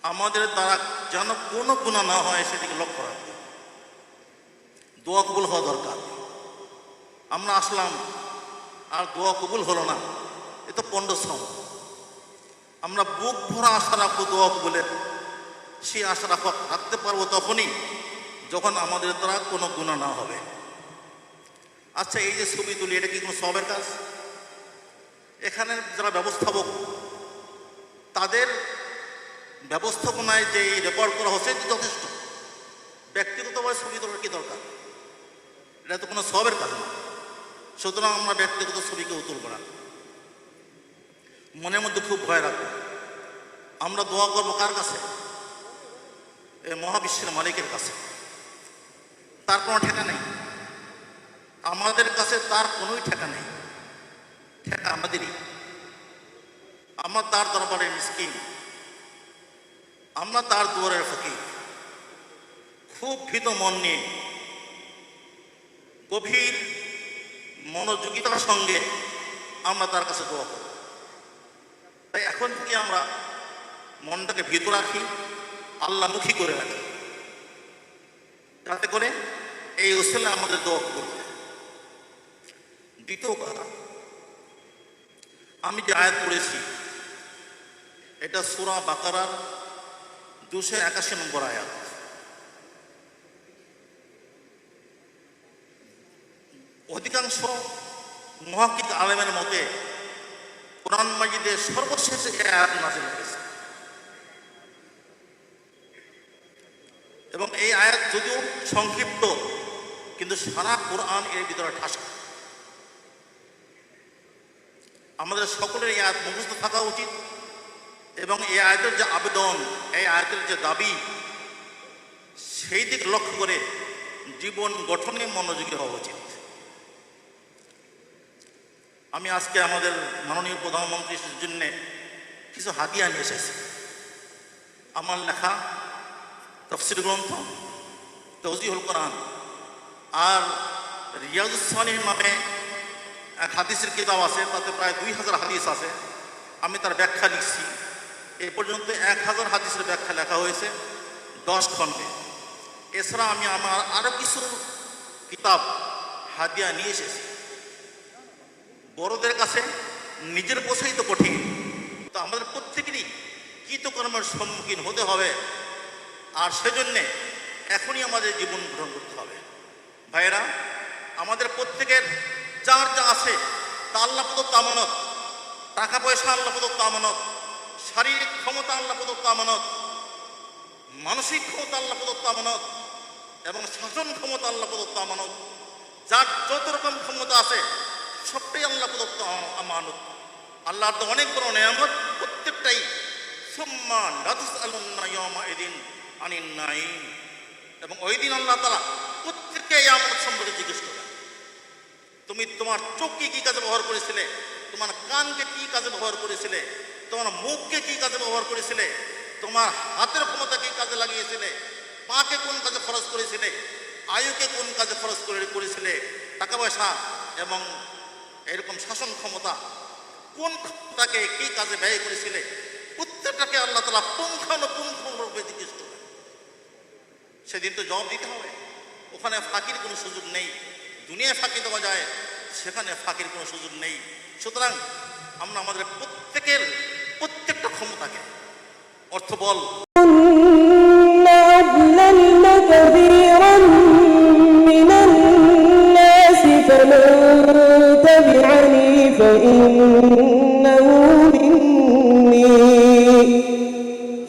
আমাদের দ্বারা যেন কোনো গুনাহ না হয় সেদিকে লক্ষ্য রাখবো। দোয়া কবুল হওয়া দরকার। আমরা আসলাম আর দোয়া কবুল হলো না, এ তো পণ্ডশ্রম। আমরা বুক ভরা আশা রাখবো দোয়া কবুলের। সেই আশা রাখতে পারবো তখনই যখন আমাদের দ্বারা কোনো গুনাহ না হবে। আচ্ছা, এই যে ছবি তুলি, এটা কি কোনো সবের কাজ? এখানের যারা ব্যবস্থাপক, তাদের ব্যবস্থাপনায় যে রেকর্ড করা হচ্ছে এটি যথেষ্ট। ব্যক্তিগতভাবে ছবি তোলার কি দরকার? এটা তো কোনো সবের কাজ না। সুতরাং আমরা ব্যক্তিগত ছবিকেও তুলব না। মনের মধ্যে খুব ভয় রাখবো। আমরা দোয়া করবো কার কাছে? এই মহাবিশ্বের মালিকের কাছে। তার কোনো ঠেকা নেই, আমাদের কাছে তার কোনোই ঠেকা নেই। ঠেকা আমাদেরই। আমরা তার দরবারে মিসকিন, আমরা তার দুয়ারের ফকির। খুব ভীত মন নিয়ে গভীর মনোযোগিতার সঙ্গে আমরা তার কাছে দোয়া করব। তাই এখন থেকে আমরা মনটাকে ভীত রাখি, আল্লাহমুখী করে রাখি, যাতে করে এই উসিলা আমাদের দোয়া করবে। দ্বিতীয় কথা, আমি যে আয়াত পড়েছি এটা সূরা বাকারার 281 নম্বর আয়াত। অধিকাংশ মুহাক্কিক আলেমের মতে কোরআন মাজিদের সর্বশেষ এই আয়াত নাযিল হয়েছে এবং এই আয়াত যদিও সংক্ষিপ্ত, কিন্তু সারা কোরআন এর ভিতরে ঠাসা। আমাদের সকলের এই আয়াত মুখস্থ থাকা উচিত এবং এই আয়াতের যে আবেদন, এই আয়াতের যে দাবি, সেই দিক লক্ষ্য করে জীবন গঠনে মনোযোগী হওয়া উচিত। আমি আজকে আমাদের মাননীয় প্রধানমন্ত্রীর জন্য কিছু হাদিয়া নিয়ে এসেছি। আমার লেখা তাফসীর গ্রন্থ তাওজীহুল কোরআন আর রিয়াজুস সালিহিন নামে এক হাদিসের কিতাব আছে, তাতে প্রায় 2000 হাদিস আছে। আমি তার ব্যাখ্যা লিখছি। এ পর্যন্ত 1000 হাদিসের ব্যাখ্যা লেখা হয়েছে 10 খণ্ডে। এছাড়া আমি আমার আরও কিছু কিতাব হাদিয়া নিয়ে এসেছি। বড়দের কাছে নিজের বোঝাই তো কঠিন, তো আমাদের প্রত্যেকেরই কৃতকর্মের সম্মুখীন হতে হবে। আর সেজন্যে এখনই আমাদের জীবন গ্রহণ করতে হবে। ভাইয়েরা, আমাদের প্রত্যেকের যার যা আছে তা আল্লাহ প্রদত্ত আমানত। টাকা পয়সা আল্লাহ প্রদত্ত আমানত, শারীরিক ক্ষমতা আল্লাহ প্রদত্ত আমানত, মানসিক ক্ষমতা আল্লাহ প্রদত্ত আমানত এবং শাসন ক্ষমতা আল্লাহ প্রদত্ত আমানত। যার যত রকম ক্ষমতা আছে সবটাই আল্লাহ প্রদত্ত আমানত। আল্লাহর তো অনেক বড় নেয়ামত, প্রত্যেকটাই সুম্মা লা তুসআলুন্না ইয়াওমা ইদিন আনিন নাঈম। এবং ওই দিন আল্লাহ তাআলা প্রত্যেককে এই আমানত সম্পর্কে জিজ্ঞেস করবেন। তুমি তোমার চোখকে কি কাজে ব্যবহার করেছিলে, তোমার কানকে কি কাজে ব্যবহার করেছিলে, তোমার মুখকে কি কাজে ব্যবহার করেছিলে, তোমার হাতের ক্ষমতা কি কাজে লাগিয়েছিলে, পাকে কোন কাজে খরচ করেছিলে, আয়ুকে কোন কাজে খরচ করেছিলে, টাকা পয়সা এবং এরকম শাসন ক্ষমতা কোন ক্ষমতাকে কি কাজে ব্যয় করেছিলে, প্রত্যেকটাকে আল্লাহ তাআলা পুঙ্খানুপুঙ্খভাবে জিজ্ঞেস করবেন। সেদিন তো জবাব দিতে হবে। ওখানে ফাঁকির কোনো সুযোগ নেই। দুনিয়ায় ফাঁকি দেওয়া যায়, সেখানে ফাঁকির কোনো সুযোগ নেই। সুতরাং আমরা আমাদের প্রত্যেকটা ক্ষমতাকে, অর্থবল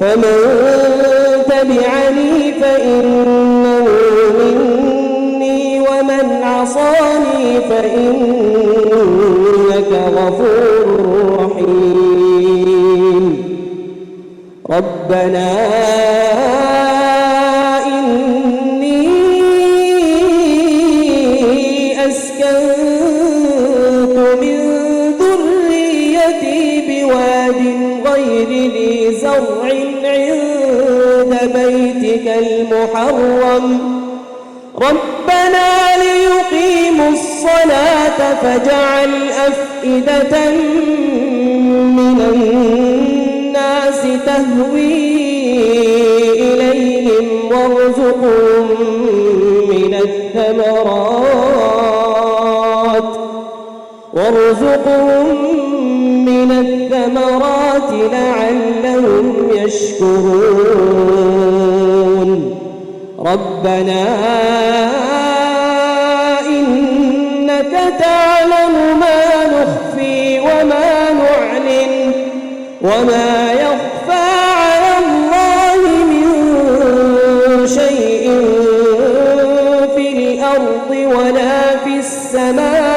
فمن تبعني فإنه مني ومن عصاني فإنك غفور رحيم ربنا إني أسكنت من ذريتي بواد غير ذي زرع عند بيتك المحرم ربنا ليقيموا الصلاة فاجعل أفئدة من الناس تهوي إليهم وارزقهم من الثمرات لعلهم يشكرون ربنا إنك تعلم ما نخفي وما نعلن وما يخفى على الله من شيء في الأرض ولا في السماء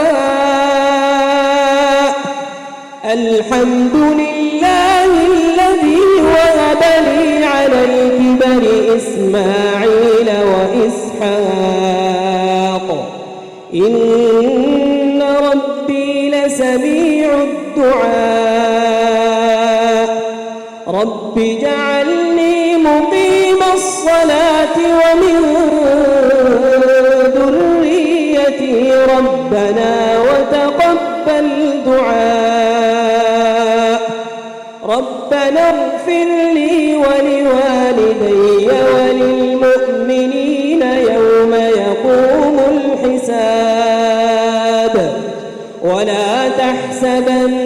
الحمد لله الذي وهب لي على الكبر إسماعيل وإسحاق إن ربي لسميع الدعاء رب اجعلني مقيم الصلاة ومن ذريتي ربنا وتقبل دعاء ربنا اغفر لي ولوالدي وللمؤمنين يوم يقوم الحساب ولا تحسبن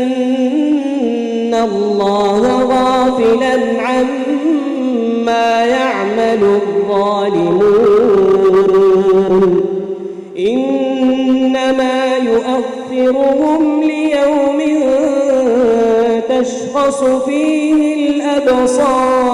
الله غافلا عما يعمل الظالمون إنما يؤخرهم ليوم تشخص فيه الأبصار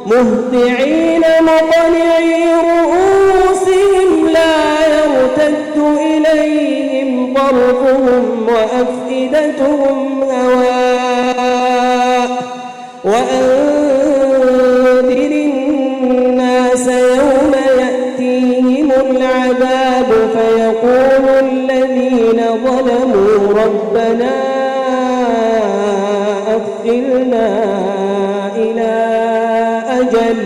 مهطعين مقنعي رؤوسهم لا يرتد إليهم طرفهم وأفئدتهم هواء وأنذر الناس يوم يأتيهم العذاب فيقول الذين ظلموا ربنا أخرنا إلى أجل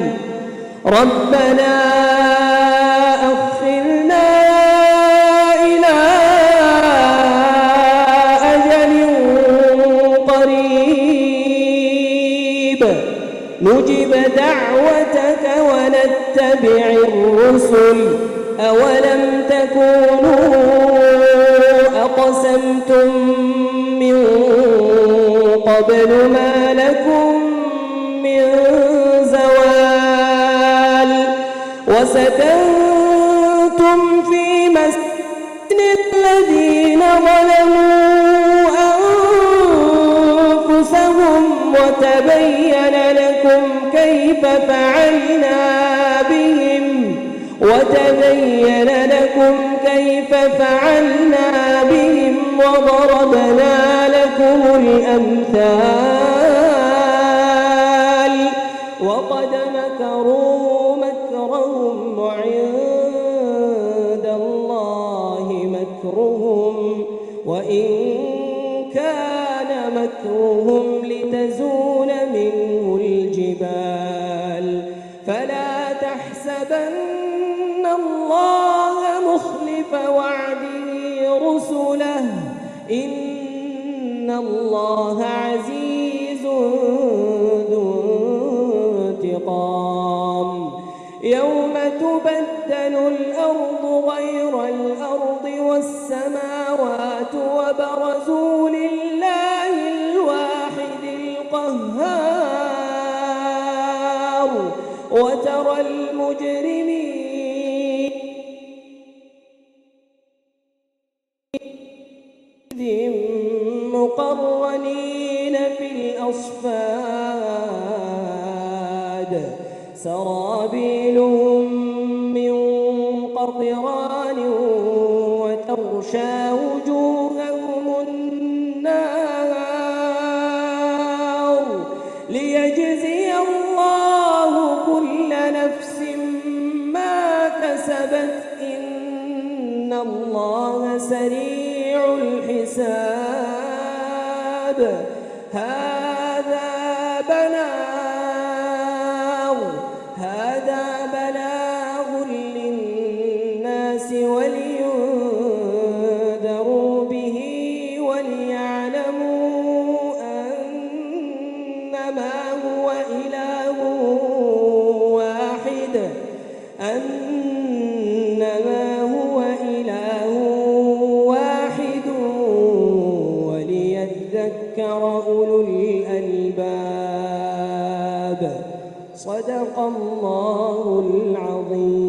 قريب نجب دعوتك ونتبع الرسل أولم تكونوا أقسمتم من قبل ما لكم من زوال وسكنتم في مسكن الذين ظلموا أنفسهم وتبين لكم كيف فعلنا بهم وضربنا لكم الأمثال وقد مكروا مكرهم وعند الله مكرهم وإن كان مكرهم لتزول منه الجبال فلا تحسبن الله مخلف وعده رسله إن الله عزيز ذو انتقام يوم تبدل الأرض غير الأرض والسماوات وبرزوا لله الواحد القهار وترى المجرمين مقرنين في الأصفاد سرابيلهم من قطران وتغشى وجوههم النار ليجزي الله كل نفس ما كسبت إن الله سريع الحساب هذا بلاغ للناس ولينذروا به وليعلموا أنما هو إله واحد أنما هو إله واحد وليذكر أولو الألباب صدق الله العظيم.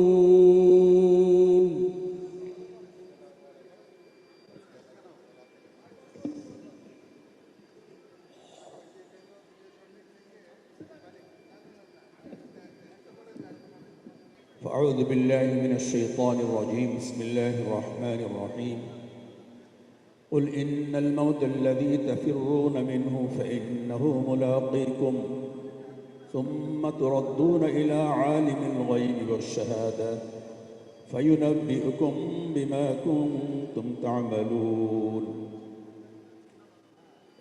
فأعوذ بالله من الشيطان الرجيم. بسم الله الرحمن الرحيم. قل إن الموت الذي تفرون منه فإنه ملاقيكم ثم تردون إلى عالم الغيب والشهادة فينبئكم بما كنتم تعملون.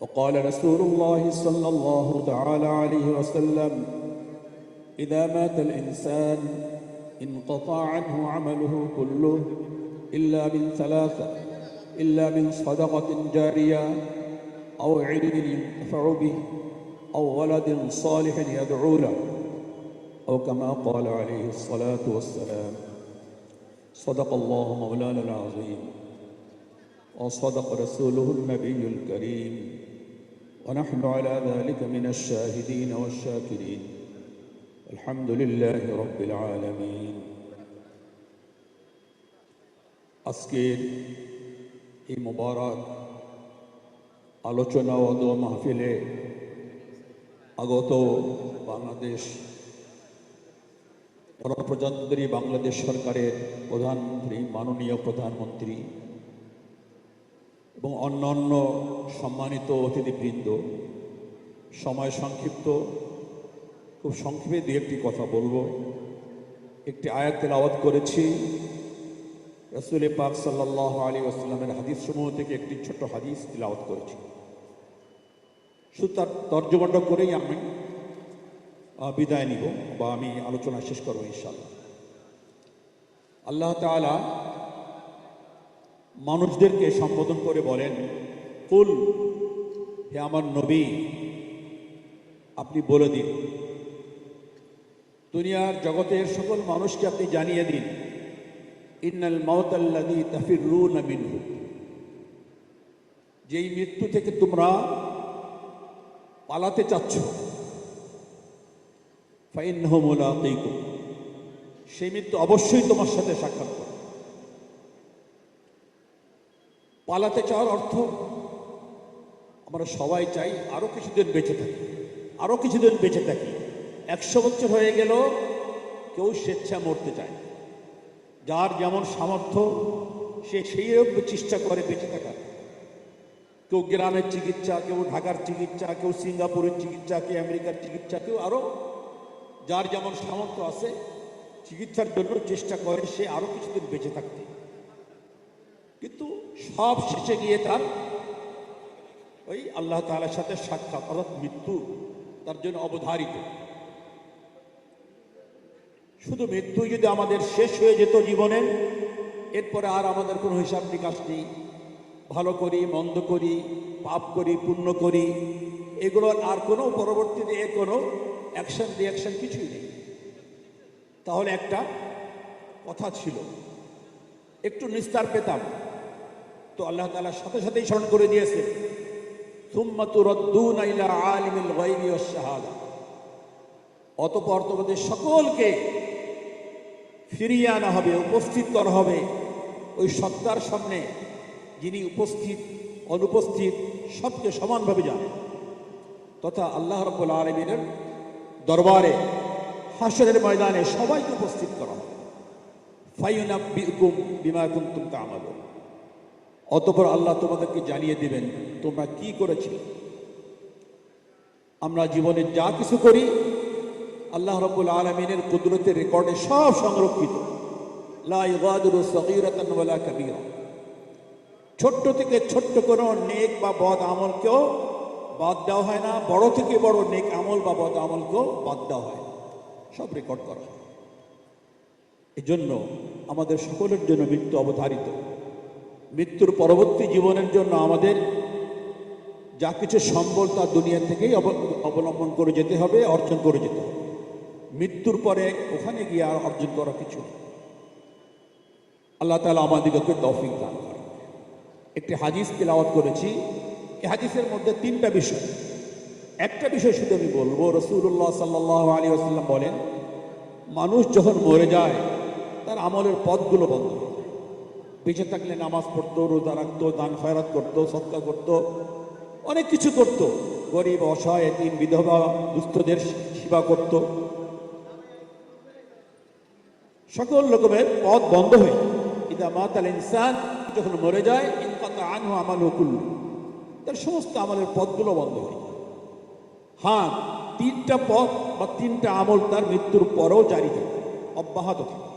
وقال رسول الله صلى الله تعالى عليه وسلم إذا مات الإنسان انقطع عنه عمله كله إلا من ثلاثة: إلا من صدقة جارية أو علم ينتفع به أو ولد صالح يدعو له أو كما قال عليه الصلاة والسلام. صدق الله مولانا العظيم وصدق رسوله النبي الكريم ونحن على ذلك من الشاهدين والشاكرين الحمد لله رب العالمين. আজকের এই মুবারক আলোচনা ও দোয়া মাহফিলে আগত বাংলাদেশ গণপ্রজাতন্ত্রী বাংলাদেশ সরকারের প্রধানমন্ত্রী, মাননীয় প্রধানমন্ত্রী এবং অন্যান্য সম্মানিত অতিথিবৃন্দ, সময় সংক্ষিপ্ত, খুব সংক্ষেপে দু একটি কথা বলবো। একটি আয়াত তেলাওয়াত করেছি, রাসূল পাক সাল্লাল্লাহু আলাইহি ওয়াসাল্লামের হাদিস সমূহ থেকে একটি ছোট্ট হাদিস তেলাওয়াত করেছি। শুধু তার তর্জমাটা করেই আমি বিদায় নিব বা আমি আলোচনা শেষ করবো ইনশাআল্লাহ। আল্লাহ তাআলা মানুষদেরকে সম্বোধন করে বলেন, কুল, হে আমার নবী, আপনি বলে দিন, দুনিয়ার জগতের সকল মানুষকে আপনি জানিয়ে দিন, ইন্নাল মাউতাল্লাযী তাফিররুনা মিনহু, যেই মৃত্যু থেকে তোমরা পালাতে চাচ্ছ, ফাইন্নাহু মুলাকীকুম, সেই মৃত্যু অবশ্যই তোমার সাথে সাক্ষাৎ করবে। পালাতে চাওয়ার অর্থ আমরা সবাই চাই আরো কিছুদিন বেঁচে থাকি, আরো কিছুদিন বেঁচে থাকি। 100 বছর হয়ে গেল, কেউ স্বেচ্ছা মরতে চায়। যার যেমন সামর্থ্য সে সেই চেষ্টা করে বেঁচে থাকার। কেউ গ্রামের চিকিৎসা, কেউ ঢাকার চিকিৎসা, কেউ সিঙ্গাপুরের চিকিৎসা, কেউ আমেরিকার চিকিৎসা, কেউ আরো যার যেমন সামর্থ্য আছে চিকিৎসার জন্য চেষ্টা করে সে আরো কিছুদিন বেঁচে থাকতে। কিন্তু সব শেষে গিয়ে তার ওই আল্লাহ তাআলার সাথে সাক্ষাৎ, অর্থাৎ মৃত্যু তার জন্য অবধারিত। শুধু মৃত্যু যদি আমাদের শেষ হয়ে যেত জীবনে, এরপরে আর আমাদের কোনো হিসাব নিকাশ নেই, ভালো করি মন্দ করি, পাপ করি পুণ্য করি, এগুলোর আর কোনো পরবর্তীতে এর কোনো অ্যাকশন রিয়াকশন কিছুই নেই। তাহলে একটা কথা ছিল, একটু নিস্তার পেতাম। তো আল্লাহ তাআলা সাথে সাথেই স্মরণ করে দিয়েছে, সুম্মা তুরাদ্দুনা ইলা আলিমিল গায়বি ওয়াশ শাহাদা, অতঃপর তোমাদের সকলকে ফিরিয়ে আনা হবে, উপস্থিত করা হবে ওই সত্তার সামনে, যিনি উপস্থিত অনুপস্থিত সবকে সমানভাবে জানেন, তথা আল্লাহ রাব্বুল আলামিনের দরবারে হাসরের ময়দানে সবাইকে উপস্থিত করা হবে। ফায়ুনাব্বিউকুম বিমা কুনতুম তা'মালুন, অতঃপর আল্লাহ তোমাদেরকে জানিয়ে দিবেন তোমরা কি করেছিলে। আমরা জীবনে যা কিছু করি আল্লাহ রাব্বুল আলামিনের কুদরতের রেকর্ডে সব সংরক্ষিত। লা ইগাদিরু সগীরাতান ওয়ালা কাবীরা, ছোট্ট থেকে ছোট্ট কোনো নেক বা বদ আমলকেও বাদ দেওয়া হয় না, বড় থেকে বড় নেক আমল বা বদ আমলকেও বাদ দেওয়া হয়, সব রেকর্ড করা হয়। এজন্য আমাদের সকলের জন্য মৃত্যু অবধারিত। মৃত্যুর পরবর্তী জীবনের জন্য আমাদের যা কিছু সম্বল তার দুনিয়া থেকেই অবলম্বন করে যেতে হবে, অর্জন করে যেতে হবে। মৃত্যুর পরে ওখানে গিয়ে আর অর্জন করা কিছু নেই। আল্লাহ তাআলা আমাদিগকে তৌফিক দান করেন। একটি হাদিস তেলাওয়াত করেছি। এই হাদিসের মধ্যে তিনটা বিষয়। একটা বিষয় শুধু আমি বলবো, রাসূলুল্লাহ সাল্লাল্লাহু আলাইহি ওয়াসাল্লাম বলেন, মানুষ যখন মরে যায় তার আমলের পথগুলো বন্ধ হয়ে যায়। বেঁচে থাকলে নামাজ পড়তো, রোজা রাখতো, দান খয়রাত করতো, সদকা করতো, অনেক কিছু করতো, গরিব অসহায় এতিম বিধবা দুস্থদের সেবা করতো, সকল রকমের পথ বন্ধ হয়ে যায়। ইদা মাতাল ইনসান, যখন মরে যায়, ইনকাতা আনহু আমালুহু কুল্লু, তার সমস্ত আমলের পথগুলো বন্ধ হয়ে যায়। হ্যাঁ, তিনটা পথ বা তিনটা আমল তার মৃত্যুর পরেও জারি থাকে, অব্যাহত থাকে।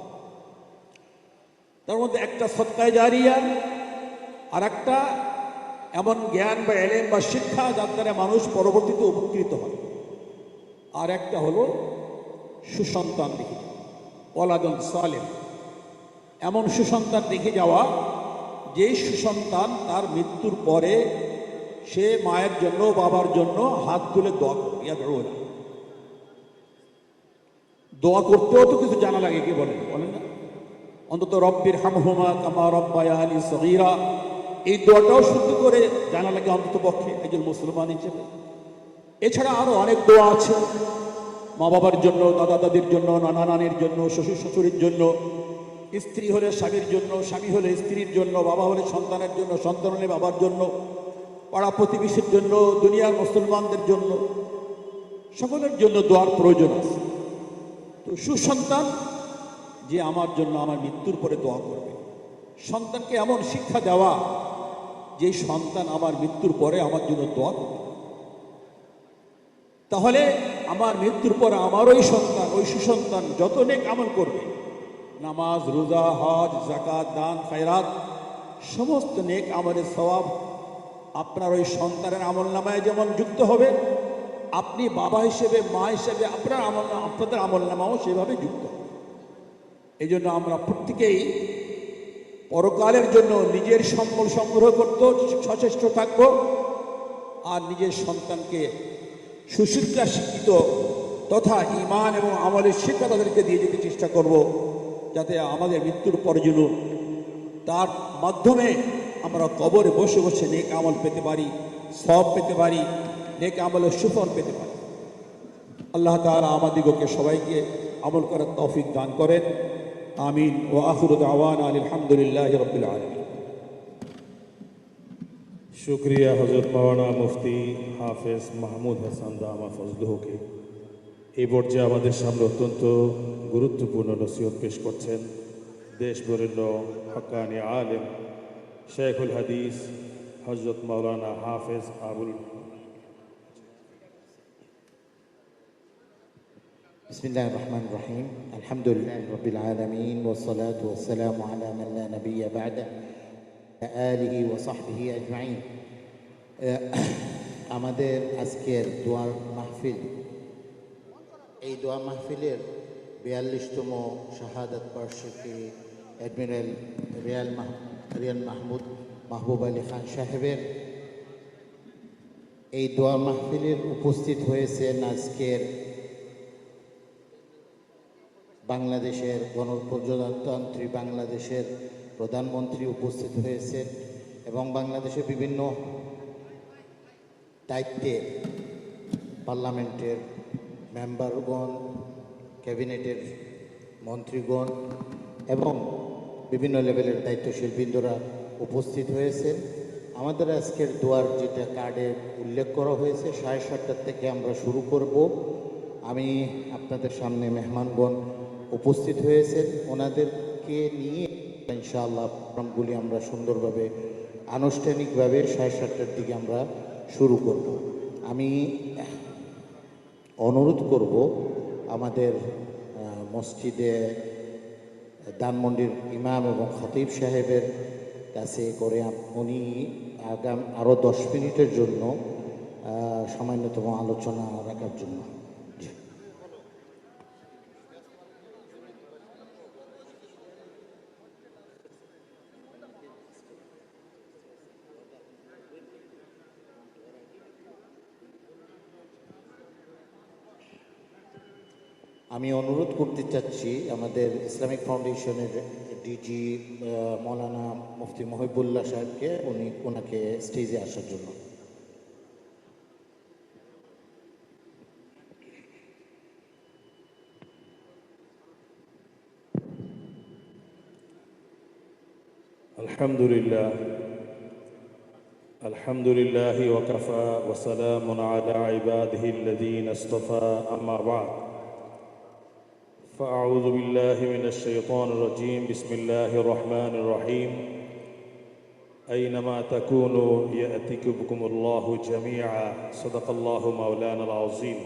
তার মধ্যে একটা সদকায়ে জারিয়া, আর একটা এমন জ্ঞান বা এলেম বা শিক্ষা যার দ্বারা মানুষ পরবর্তীতে উপকৃত হয়, আর একটা হলো সুসন্তান দেখে যাওয়া, ওয়ালাদুন সালেহ, এমন সুসন্তান দেখে যাওয়া যেই সুসন্তান তার মৃত্যুর পরে সে মায়ের জন্য বাবার জন্য হাত তুলে দোয়া করে। দোয়া করতেও তো কিছু জানা লাগে, কি বলেন না? অন্তত রব্বির হামহুমা কামা রব্বায়ানি সগীরা, এই দোয়াটাও শুদ্ধ করে জানা লাগে অন্তত পক্ষে একজন মুসলমান হিসেবে। এছাড়া আরো অনেক দোয়া আছে, মা বাবার জন্য, দাদা দাদির জন্য, নানা নানির জন্য, শ্বশুর শাশুড়ির জন্য, স্ত্রী হলে স্বামীর জন্য, স্বামী হলে স্ত্রীর জন্য, বাবা হলে সন্তানের জন্য, সন্তান হলে বাবার জন্য, পাড়া প্রতিবেশীর জন্য, দুনিয়ার মুসলমানদের জন্য, সকলের জন্য দোয়ার প্রয়োজন আছে। তো সুসন্তান যে আমার জন্য আমার মৃত্যুর পরে দোয়া করবে, সন্তানকে এমন শিক্ষা দেওয়া যে সন্তান আমার মৃত্যুর পরে আমার জন্য দোয়া করবে, তাহলে আমার মৃত্যুর পরে আমার ওই সন্তান, ওই সুসন্তান যত নেক আমল করবে, নামাজ, রোজা, হজ, যাকাত, দান, খায়রাত, সমস্ত নেক আমলের সওয়াব আপনার ওই সন্তানের আমল নামায় যেমন যুক্ত হবে, আপনি বাবা হিসেবে, মা হিসেবে আপনাদের আমল নামাও সেভাবে যুক্ত হবে। এই জন্য আমরা প্রত্যেকেই পরকালের জন্য নিজের সম্বল সংগ্রহ করতে সচেষ্ট থাকব, আর নিজের সন্তানকে সুশিক্ষা শিক্ষিত তথা ঈমান এবং আমলের শিক্ষা তাদেরকে দিয়ে যেতে চেষ্টা করব, যাতে আমাদের মৃত্যুর পরে যেন তার মাধ্যমে আমরা কবরে বসে বসে নেক আমল পেতে পারি, সওয়াব পেতে পারি, নেক আমলের সুফল পেতে পারি। আল্লাহ তাআলা আমাদিগকে সবাইকে আমল করার তৌফিক দান করেন। আমিন। ওয়া আখিরু দাওয়ানা আলহামদুলিল্লাহি রাব্বিল আলামিন। शुक्रिया हज़रत मौलाना मुफ्ती हाफिज মাহমুদ হাসান দামা ফজলুহকে। এই পর্যায়ে আমাদের সামনে অত্যন্ত গুরুত্বপূর্ণ নসিহত পেশ করছেন দেশ বরেণ্য হক্কানি আলেম শেখুল হাদিস হযরত মৌলানা হাফিজ আবুল। बिस्मिल्लाहिर रहमानिर रहीम, अल्हम्दुलिल्लाहि रब्बिल आलमीन वस्सलातु वस्सलामु अला मन ला नबिय्य बा'दा आलिहि व साहबिहि अजमाइन। আমাদের আজকের দোয়ার মাহফিল, এই দোয়া মাহফিলের 42তম শাহাদাত বার্ষিকী অ্যাডমিরাল রিয়াল মাহবুব আলী খান সাহেবের এই দোয়া মাহফিলের উপস্থিত হয়েছেন আজকের বাংলাদেশের গণপ্রজাতন্ত্রী বাংলাদেশের প্রধানমন্ত্রী উপস্থিত হয়েছেন এবং বাংলাদেশের বিভিন্ন দায়িত্বে পার্লামেন্টের মেম্বারগণ, ক্যাবিনেটের মন্ত্রীগণ এবং বিভিন্ন লেভেলের দায়িত্বশীল বৃন্দরা উপস্থিত হয়েছেন। আমাদের আজকের দোয়ার যেটা কার্ডে উল্লেখ করা হয়েছে 7:30 থেকে আমরা শুরু করব। আমি আপনাদের সামনে মেহমানগণ উপস্থিত হয়েছেন, ওনাদেরকে নিয়ে ইনশাআল্লাহ প্রোগ্রামগুলি আমরা সুন্দরভাবে আনুষ্ঠানিকভাবে 7:30 দিকে আমরা শুরু করব। আমি অনুরোধ করব আমাদের মসজিদে ধানমন্ডির ইমাম এবং খতিব সাহেবের কাছে করে উনি আরও 10 মিনিটের জন্য সামান্যতম আলোচনা রাখার জন্য। আমি অনুরোধ করতে চাচ্ছি আমাদের ইসলামিক ফাউন্ডেশনের ডিজি মৌলানা মুফতি মহিবুল্লাহ সাহেবকে ওনাকে স্টেজে আসার জন্য। আলহামদুলিল্লাহ আলহামদুলিল্লাহ ওয়াকাফা ওয়া সালামুন আলা ইবাদিহি আল্লাযীনা ইসতাফা আম্মা বা'দ فأعوذ بالله من الشيطان الرجيم بسم الله الرحمن الرحيم أينما تكونوا يأتك بكم الله جميعا صدق الله مولانا العظيم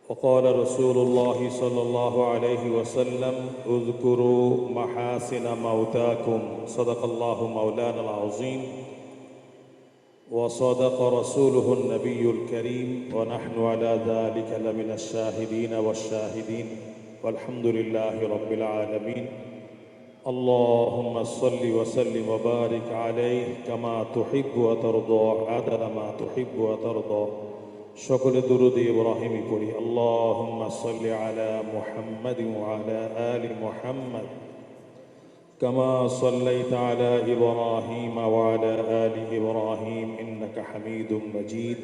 وقال رسول الله صلى الله عليه وسلم اذكروا محاسن موتاكم صدق الله مولانا العظيم وصدق رسوله النبي الكريم ونحن على ذلك لمن الشاهدين والشاهدين والحمد لله رب العالمين اللهم صل وسلم وبارك عليه كما تحب وترضى عدد ما تحب وترضى شكر درود إبراهيم كري اللهم صل على محمد وعلى آل محمد كما صليت على إبراهيم وعلى آل إبراهيم إنك حميد مجيد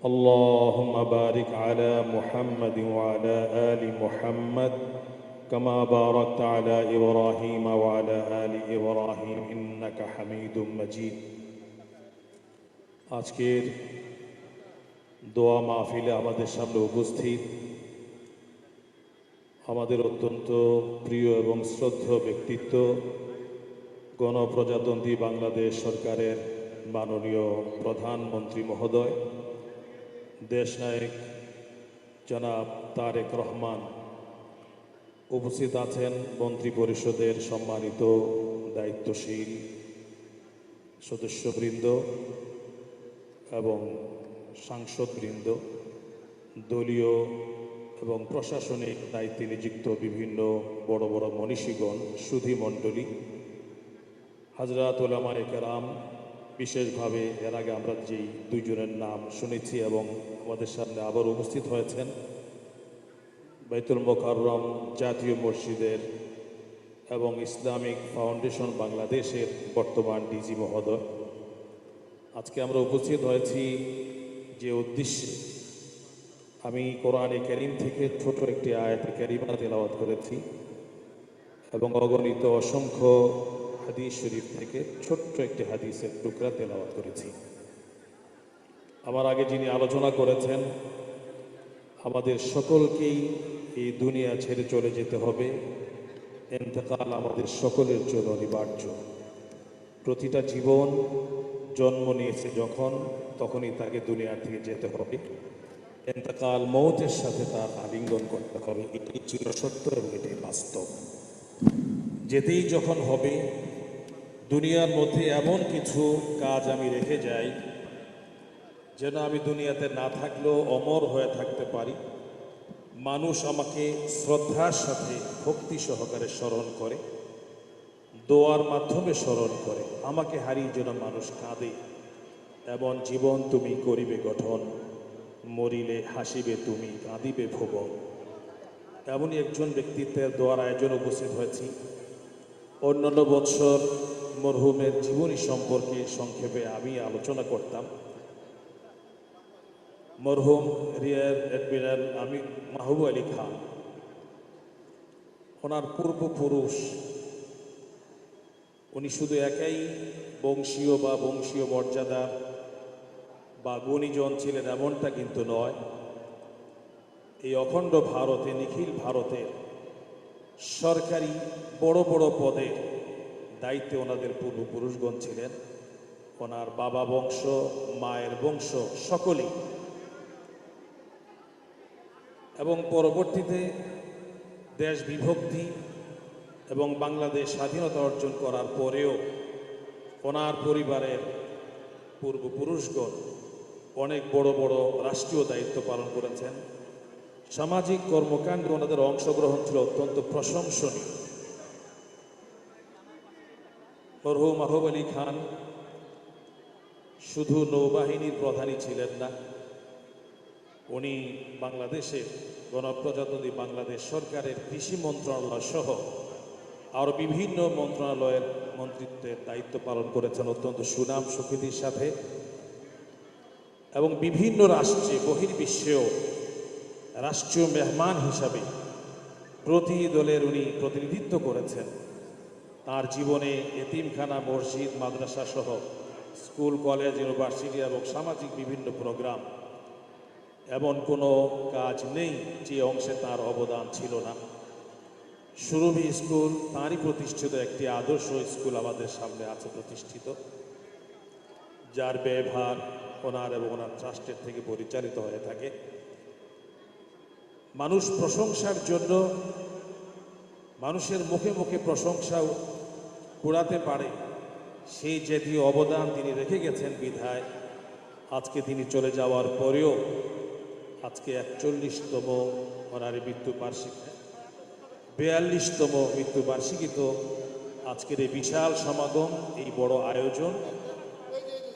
اللهم بارك على محمد وعلى آل محمد كما باركت على إبراهيم وعلى آل إبراهيم إنك حميد مجيد আজকের দোয়া মাহফিলে আমাদের সামনে উপস্থিত আমাদের অত্যন্ত প্রিয় এবং শ্রদ্ধেয় ব্যক্তিত্ব গণপ্রজাতন্ত্রী বাংলাদেশ সরকারের মাননীয় প্রধানমন্ত্রী মহোদয় দেশনায়ক জনাব তারেক রহমান, উপস্থিত আছেন মন্ত্রী পরিষদের সম্মানিত দায়িত্বশীল সদস্যবৃন্দ এবং সাংসদবৃন্দ, দলীয় এবং প্রশাসনিক দায়িত্বে নিযুক্ত বিভিন্ন বড় বড় মনীষীগণ, সুধী মণ্ডলী, হাজরাত উলামায়ে কেরাম, বিশেষভাবে এর আগে আমরা যেই দুইজনের নাম শুনেছি এবং আমাদের সামনে আবার উপস্থিত হয়েছেন বাইতুল মোকাররম জাতীয় মসজিদের এবং ইসলামিক ফাউন্ডেশন বাংলাদেশের বর্তমান ডিজি মহোদয়, আজকে আমরা উপস্থিত হয়েছি যে উদ্দেশ্যে আমি কোরআনে কারীম থেকে ছোট একটি আয়াতে কারিমা তেলাওয়াত করেছি এবং অগণিত অসংখ্য হাদিস শরীফ থেকে ছোট্ট একটি হাদিসের টুকরা তেলাওয়াত করেছি। আমার আগে যিনি আলোচনা করেছেন, আমাদের সকলকেই এই দুনিয়া ছেড়ে চলে যেতে হবে, ইন্তেকাল আমাদের সকলের জন্য অনিবার্য। প্রতিটা জীবন জন্ম নিয়েছে যখন, তখনই তাকে দুনিয়া থেকে যেতে হবে। ইন্তেকাল মৌতের সাথে তার আলিঙ্গন করতে হবে, এটি চিরসত্য এবং এটি বাস্তব। যেতেই যখন হবে, দুনিয়ার মধ্যে এমন কিছু কাজ আমি রেখে যাই যেন আমি দুনিয়াতে না থাকলেও অমর হয়ে থাকতে পারি, মানুষ আমাকে শ্রদ্ধার সাথে ভক্তি সহকারে স্মরণ করে, দোয়ার মাধ্যমে স্মরণ করে। আমাকে হারিয়ে যেন মানুষ কাঁদে, এমন জীবন তুমি করিবে গঠন, মরিলে হাসিবে তুমি, কাঁদিবে ভুবন। এমনই একজন ব্যক্তিত্বের দোয়ার আয়োজন উপস্থিত হয়েছি। অন্যান্য বৎসর মরহুমের জীবনী সম্পর্কে সংক্ষেপে আমি আলোচনা করতাম। মরহুম রিয়ার অ্যাডমিরাল মাহবুব আলী খান, ওনার পূর্বপুরুষ, উনি শুধু একাই বংশীয় বা বংশীয় মর্যাদার বা গুণীজন ছিলেন এমনটা কিন্তু নয়। এই অখণ্ড ভারতে, নিখিল ভারতে সরকারি বড় বড় পদে দায়িত্বে ওনাদের পূর্বপুরুষগণ ছিলেন। ওনার বাবা বংশ, মায়ের বংশ সকলেই, এবং পরবর্তীতে দেশ বিভক্তি এবং বাংলাদেশ স্বাধীনতা অর্জন করার পরেও ওনার পরিবারের পূর্বপুরুষগণ অনেক বড় বড় রাষ্ট্রীয় দায়িত্ব পালন করেছেন। সামাজিক কর্মকাণ্ডে ওনাদের অংশগ্রহণ ছিল অত্যন্ত প্রশংসনীয়। মরহুম মাহবুব আলী খান শুধু নৌবাহিনীর প্রধানই ছিলেন না, উনি বাংলাদেশের গণপ্রজাতন্ত্রী বাংলাদেশ সরকারের কৃষি মন্ত্রণালয় সহ আরও বিভিন্ন মন্ত্রণালয়ের মন্ত্রিত্বের দায়িত্ব পালন করেছেন অত্যন্ত সুনাম সুখ্যাতির সাথে, এবং বিভিন্ন রাষ্ট্রে বহির্বিশ্বেও রাষ্ট্রীয় মেহমান হিসাবে প্রতি দলের উনি প্রতিনিধিত্ব করেছেন। তার জীবনে এতিমখানা, মসজিদ, মাদ্রাসা সহ স্কুল, কলেজ, ইউনিভার্সিটি এবং সামাজিক বিভিন্ন প্রোগ্রাম, এমন কোনো কাজ নেই যে অংশে তার অবদান ছিল না। সুরভি স্কুল তাঁরই প্রতিষ্ঠিত একটি আদর্শ স্কুল আমাদের সামনে আছে প্রতিষ্ঠিত, যার ব্যয়ভার ওনার এবং ওনার ট্রাস্টের থেকে পরিচালিত হয়ে থাকে। মানুষ প্রশংসার জন্য মানুষের মুখে মুখে প্রশংসা কুড়াতে পারে, সেই জাতীয় অবদান তিনি রেখে গেছেন বিধায় আজকে তিনি চলে যাওয়ার পরেও আজকে 41তম ওনার মৃত্যুবার্ষিকী, 42তম মৃত্যুবার্ষিকীত আজকের এই বিশাল সমাগম, এই বড় আয়োজন,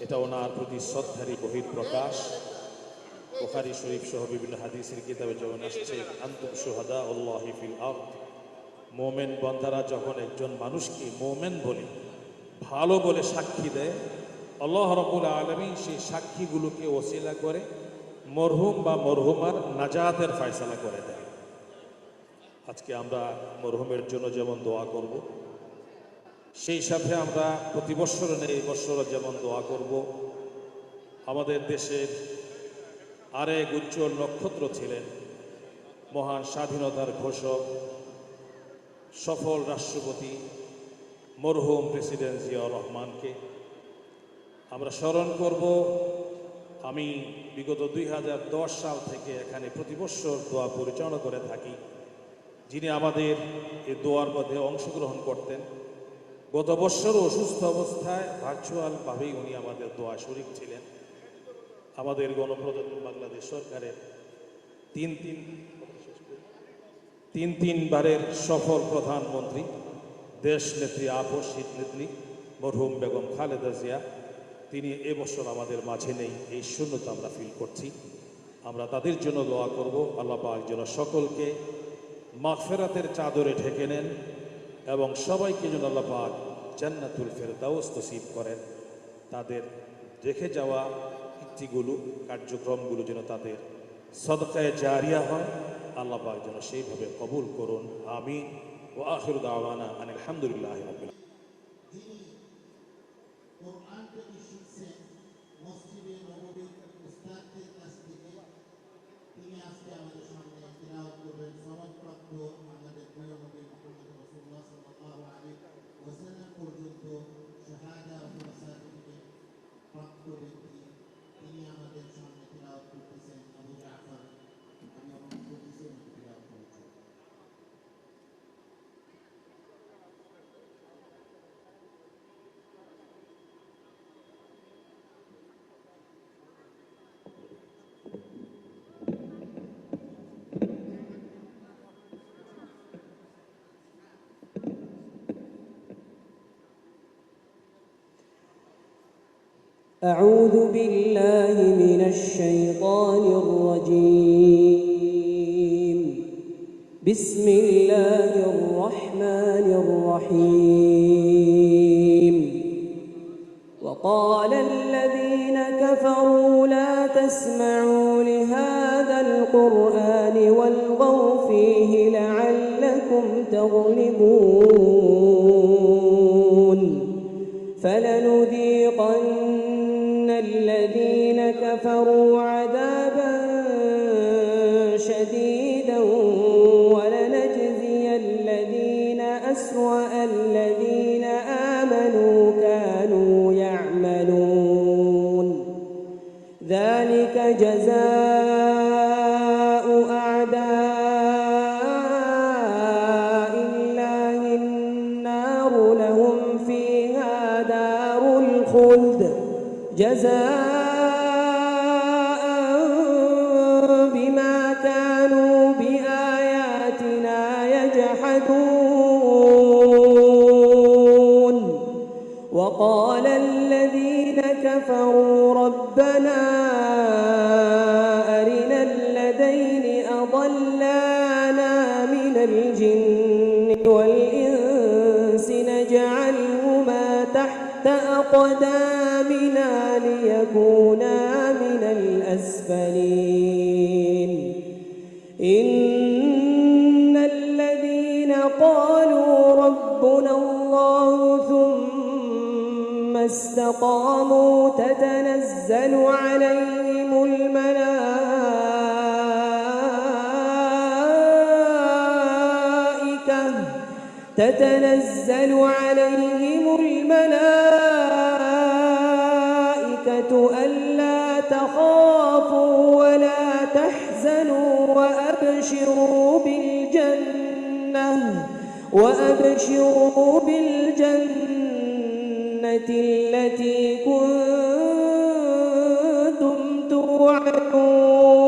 এটা ওনার প্রতি শ্রদ্ধারই বহিঃপ্রকাশ। বুখারী শরীফ সহ বিভিন্ন হাদিসের কিতাবে যেমন আসছে, আনতুম শুহাদা আল্লাহি ফিল আরদ, মোমেন বন্দারা যখন একজন মানুষকে মোমেন বলে, ভালো বলে সাক্ষী দেয়, আল্লাহ রাব্বুল আলামিন সেই সাক্ষীগুলোকে ওসিলা করে মরহুম বা মরহুমার নাজাতের ফয়সালা করে দেয়। আজকে আমরা মরহুমের জন্য যেমন দোয়া করব, সেই সাথে আমরা প্রতি বছর এই বছরও যেমন দোয়া করব, আমাদের দেশের আরেক উজ্জ্বল নক্ষত্র ছিলেন মহান স্বাধীনতার ঘোষক, সফল রাষ্ট্রপতি মরহুম প্রেসিডেন্ট জিয়াউর রহমানকে আমরা স্মরণ করব। আমি বিগত 2010 সাল থেকে এখানে প্রতি বছর দোয়া পরিচালনা করে থাকি। যিনি আমাদের এই দোয়ার মধ্যে অংশগ্রহণ করতেন, গত বছরও অসুস্থ অবস্থায় ভার্চুয়ালভাবেই উনি আমাদের দোয়া শরীক ছিলেন। আমাদের গণপ্রজাতন্ত্রী বাংলাদেশ সরকারের তিনবারের সফল প্রধানমন্ত্রী, দেশ নেত্রী, আপসিত নেত্রী মরহুম বেগম খালেদা জিয়া, তিনি এবছর আমাদের মাঝে নেই। এই শূন্যতা আমরা ফিল করছি। আমরা তাদের জন্য দোয়া করব, আল্লাহ পাক যেন সকলকে মাগফিরাতের চাদরে ঢেকে নেন এবং সবাইকে যেন আল্লাহ পাক জান্নাতুল ফেরদাউস নসিব করেন। তাদের রেখে যাওয়া কীর্তিগুলো, কার্যক্রমগুলো যেন তাদের সদকায়ে জারিয়া হয়, আল্লাহ পাক যেন সেইভাবে কবুল করুন। আমিন। ওয়া আখিরু দাওয়ানা আনিল হামদুলিল্লাহি রাব্বিল যিনি কোরআন থেকে শিখছেন মসজিদে নববীর উস্তাদদের কাছ থেকে, তিনি আজকে আমাদের সামনে তিলাওয়াত করবেন। সনদপ্রাপ্ত আমাদের প্রিয় নবী মুহাম্মদ রাসূলুল্লাহ সাল্লাল্লাহু আলাইহি ওয়াসাল্লাম পর্যন্ত শাহাদা অথবা সার্টিফিকেট প্রাপ্ত ব্যক্তি, তিনি আমাদের সামনে তিলাওয়াত করতেছেন। আবু জাফর, আমি অনুরোধ করতেছি তিলাওয়াত করতে। أعوذ بالله من الشيطان الرجيم. بسم الله الرحمن الرحيم. وقال الذين كفروا لا تسمعوا لهذا القرآن والغوا فيه لعلكم تغلبون. فلنذيقن الذين كفروا عذابا شديدا ولنجزي الذين أسوأ الذين آمنوا كانوا يعملون. ذلك جزاء أعداء الله النار لهم فيها دار الخلد جزاء بما كانوا بآياتنا يجحدون. وقال الذين كفروا ربنا أرنا أضلانا من الجن والإنس نجعلهما تحت أقدامنا ليكونا من الأسفلين إن الذين قالوا ربنا الله ثم استقاموا تتنزل عليهم الملائكة ألا تخافوا ولا تحزنوا وأبشروا بالجنة التي كنتم توعدون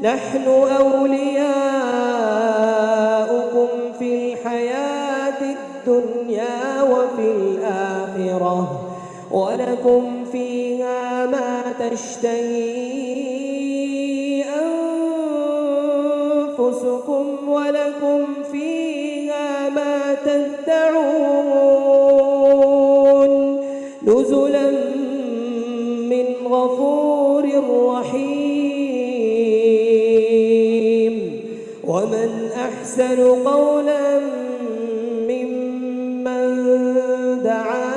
نحن أولياؤكم في الحياة الدنيا وفي الآخرة ولكم فيها ما تشتهي أنفسكم ولكم فيها ما تدعون نزلا من غفور رحيم ومن أحسن قولا ممن دعا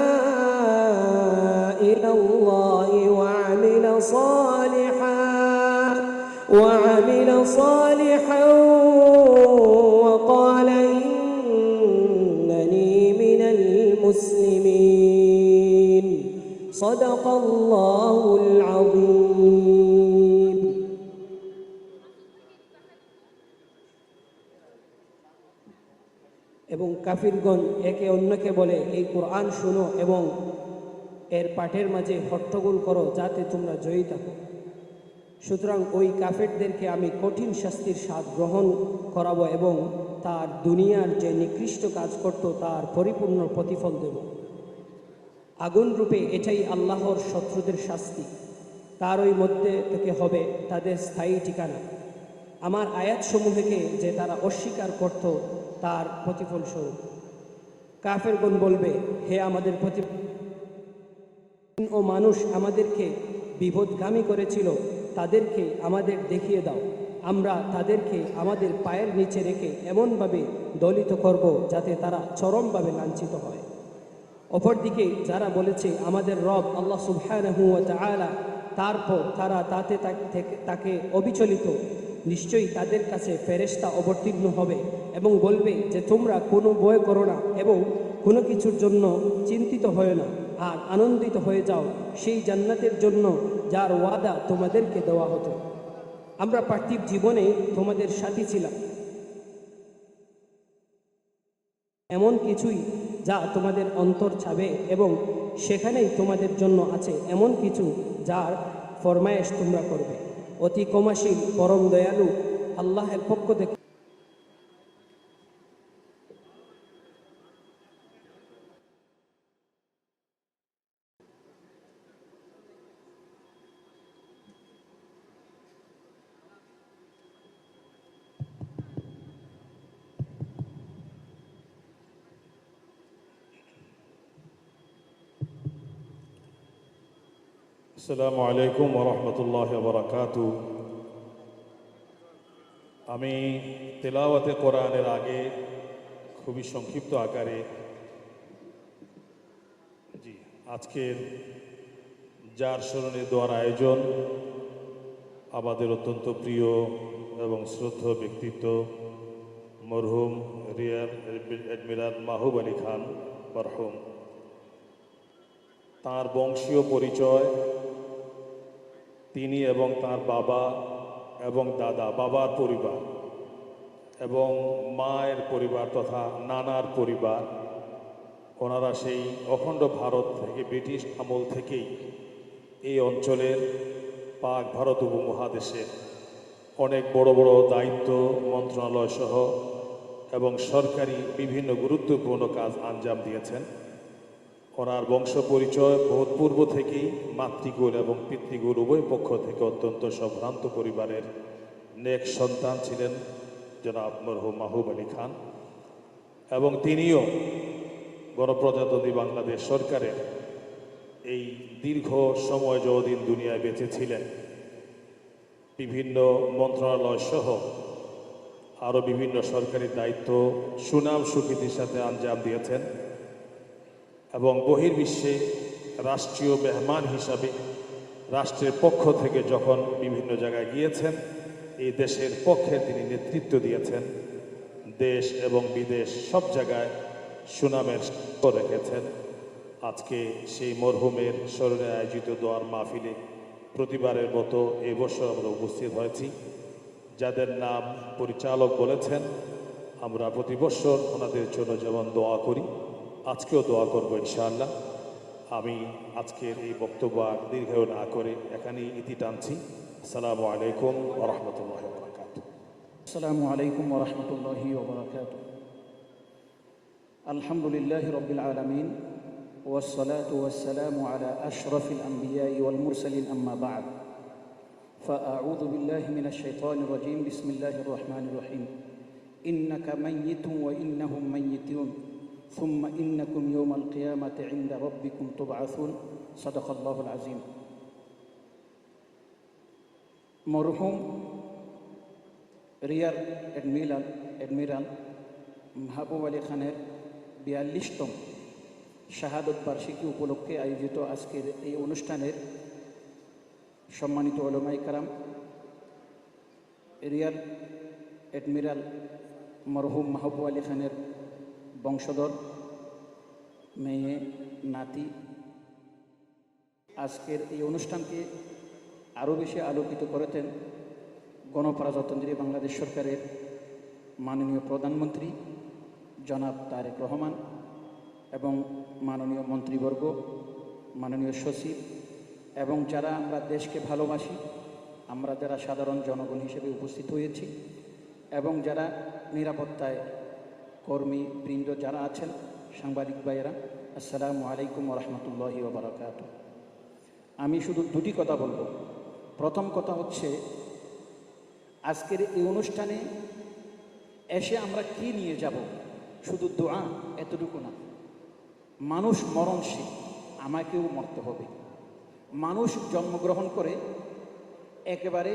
إلى الله وعمل صالحا وقال إنني من المسلمين صدق الله العظيم এবং কাফিরগণ একে অন্যকে বলে এই কোরআন শুনো এবং এর পাঠের মাঝে হট্টগোল করো যাতে তোমরা জয়ী থাকো। সুতরাং ওই কাফেরদেরকে আমি কঠিন শাস্তির স্বাদ গ্রহণ করাবো এবং তার দুনিয়ার যে নিকৃষ্ট কাজ করত তার পরিপূর্ণ প্রতিফল দেব। আগুন রূপে এটাই আল্লাহর শত্রুদের শাস্তি, তার ওই মধ্যে থেকে হবে তাদের স্থায়ী ঠিকানা। আমার আয়াতসমূহকে যে তারা অস্বীকার করত তার প্রতিফল স্বরূপ কাফেরগণ বলবে, হে আমাদের ও মানুষ আমাদেরকে বিপদগামী করেছিল, তাদেরকে আমাদের দেখিয়ে দাও, আমরা তাদেরকে আমাদের পায়ের নিচে রেখে এমনভাবে দলিত করব যাতে তারা চরমভাবে লাঞ্ছিত হয়। অপরদিকে যারা বলেছে আমাদের রব আল্লাহ সুবহানাহু ওয়া তাআলা, তারপর তারা তাকে অবিচলিত, নিশ্চয়ই তাদের কাছে ফেরেশতা অবতীর্ণ হবে এবং বলবে যে তোমরা কোনো ভয় করো না এবং কোনো কিছুর জন্য চিন্তিত হয় না, আর আনন্দিত হয়ে যাও সেই জান্নাতের জন্য যার ওয়াদা তোমাদেরকে দেওয়া হতো। আমরা পার্থিব জীবনে তোমাদের সাথী ছিলাম, এমন কিছুই যা তোমাদের অন্তর ছাবে এবং সেখানেই তোমাদের জন্য আছে এমন কিছু যার ফরমায়েশ তোমরা করবে। অতি ক্ষমাশীল পরম দয়ালু আল্লাহের পক্ষ থেকে আসসালামু আলাইকুম ওয়া রাহমাতুল্লাহি ওয়া বারাকাতুহু। আমি তেলাওয়াতে কোরআনের আগে খুবই সংক্ষিপ্ত আকারে আজকের যার স্মরণে দোয়ার আয়োজন, আমাদের অত্যন্ত প্রিয় এবং শ্রদ্ধেয় ব্যক্তিত্ব মরহুম রিয়ার অ্যাডমিরাল মাহবুব আলী খান মরহুম, তার বংশীয় পরিচয়, তিনি এবং তার বাবা এবং দাদা, বাবার পরিবার এবং মায়ের পরিবার তথা নানার পরিবার, ওনারা সেই অখণ্ড ভারত থেকে ব্রিটিশ আমল থেকেই এই অঞ্চলের পাক ভারত উপমহাদেশের অনেক বড় বড় দায়িত্ব মন্ত্রণালয় সহ এবং সরকারি বিভিন্ন গুরুত্বপূর্ণ কাজ আঞ্জাম দিয়েছেন। ওনার বংশ পরিচয় বহুত পূর্ব থেকেই মাতৃকুল এবং পিতৃকুল উভয় পক্ষ থেকে অত্যন্ত সম্ভ্রান্ত পরিবারের নেক সন্তান ছিলেন জনাব মরহুম মাহবুব আলী খান, এবং তিনিও গণপ্রজাতন্ত্রী বাংলাদেশ সরকারের এই দীর্ঘ সময় যতদিন দুনিয়ায় বেঁচে ছিলেন বিভিন্ন মন্ত্রণালয় সহ আরও বিভিন্ন সরকারি দায়িত্ব সুনাম সুখ্যাতির সাথে আঞ্জাম দিয়েছেন এবং বহির্বিশ্বে রাষ্ট্রীয় মেহমান হিসাবে রাষ্ট্রের পক্ষ থেকে যখন বিভিন্ন জায়গায় গিয়েছেন এই দেশের পক্ষে তিনি নেতৃত্ব দিয়েছেন। দেশ এবং বিদেশ সব জায়গায় সুনামের স্বাক্ষর রেখেছেন। আজকে সেই মরহুমের স্মরণে আয়োজিত দোয়ার মাহফিলে প্রতিবারের মতো এবছর আমরা উপস্থিত হয়েছি। যাদের নাম পরিচালক বলেছেন, আমরা প্রতি বছর ওনাদের জন্য যেমন দোয়া করি আজকেও দোয়া করব ইনশাআল্লাহ। আমি আজকের এই বক্তব্য আর দীর্ঘায়ু না করে এখানেই ইতি টানছি। আসসালামু আলাইকুম ওয়া রাহমাতুল্লাহি ওয়া বারাকাতুহু। السلام عليكم ورحمة الله وبركاته. الحمد لله رب العالمين والصلاة والسلام على أشرف الأنبياء والمرسلين، أما بعد فأعوذ بالله من الشيطان الرجيم. بسم الله الرحمن الرحيم. إنك ميت وإنهم ميتون ثم إنكم يوم القيامة عند ربكم تبعثون. صدق الله العظيم. مرحوم রিয়ার অ্যাডমিরাল মাহবুব আলী খানের 42তম শাহাদত বার্ষিকী উপলক্ষে আয়োজিত আজকের এই অনুষ্ঠানের সম্মানিত উলামায়ে কেরাম, রিয়ার অ্যাডমিরাল মরহুম মাহবুব আলী খানের বংশধর, মেয়ে, নাতি, আজকের এই অনুষ্ঠানকে আরও বেশি আলোকিত করেছেন গণপ্রজাতন্ত্রী বাংলাদেশ সরকারের মাননীয় প্রধানমন্ত্রী জনাব তারেক রহমান এবং মাননীয় মন্ত্রীবর্গ, মাননীয় সচিব এবং যারা আমরা দেশকে ভালোবাসি, আমরা যারা সাধারণ জনগণ হিসেবে উপস্থিত হয়েছি এবং যারা নিরাপত্তায় কর্মী বৃন্দ যারা আছেন, সাংবাদিক ভাইয়েরা, আসসালামু আলাইকুম ওয়া রাহমাতুল্লাহি ওয়া বারাকাতুহু। আমি শুধু দুটি কথা বলবো। প্রথম কথা হচ্ছে, আজকের এই অনুষ্ঠানে এসে আমরা কি নিয়ে যাব? শুধু দোয়া এতটুকু না। মানুষ মরণশীল, আমাকেও মরতে হবে। মানুষ জন্মগ্রহণ করে একেবারে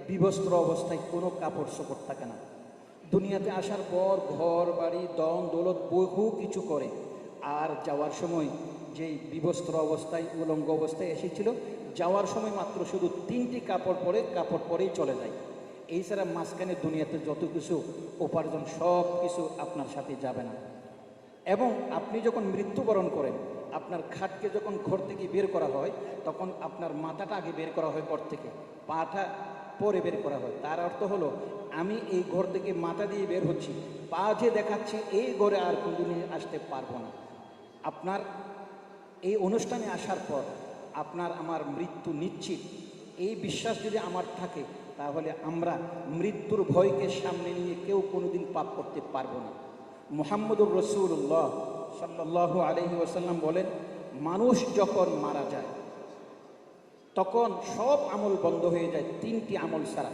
বিবস্ত্র অবস্থায়, কোনো কাপড় চোপড় থাকে না। দুনিয়াতে আসার পর ঘর বাড়ি দন দৌলত বহু কিছু করে, আর যাওয়ার সময় যেই বিবস্ত্র অবস্থায় উলঙ্গ অবস্থায় এসেছিল, যাওয়ার সময় মাত্র শুধু 3টি কাপড় পরেই চলে যায়। এই ছাড়া মাঝখানে দুনিয়াতে যত কিছু উপার্জন সব কিছু আপনার সাথে যাবে না। এবং আপনি যখন মৃত্যুবরণ করেন, আপনার খাটকে যখন ঘর থেকে বের করা হয়, তখন আপনার মাথাটা আগে বের করা হয় ঘর থেকে, পাটা পরে বের করা হয়। তার অর্থ হলো, আমি এই ঘর থেকে মাথা দিয়ে বের হচ্ছি, পা যে দেখাচ্ছি এই ঘরে আর কোনদিন আসতে পারবো না। আপনার এই অনুষ্ঠানে আসার পর আপনার আমার মৃত্যু নিশ্চিত, এই বিশ্বাস যদি আমার থাকে, তাহলে আমরা মৃত্যুর ভয়কে সামনে নিয়ে কেউ কোনোদিন পাপ করতে পারবো না। মুহাম্মদুর রাসূলুল্লাহ সাল্লাল্লাহু আলাইহি ওয়াসাল্লাম বলেন, মানুষ যখন মারা যায় তখন সব আমল বন্ধ হয়ে যায় 3টি আমল ছাড়া।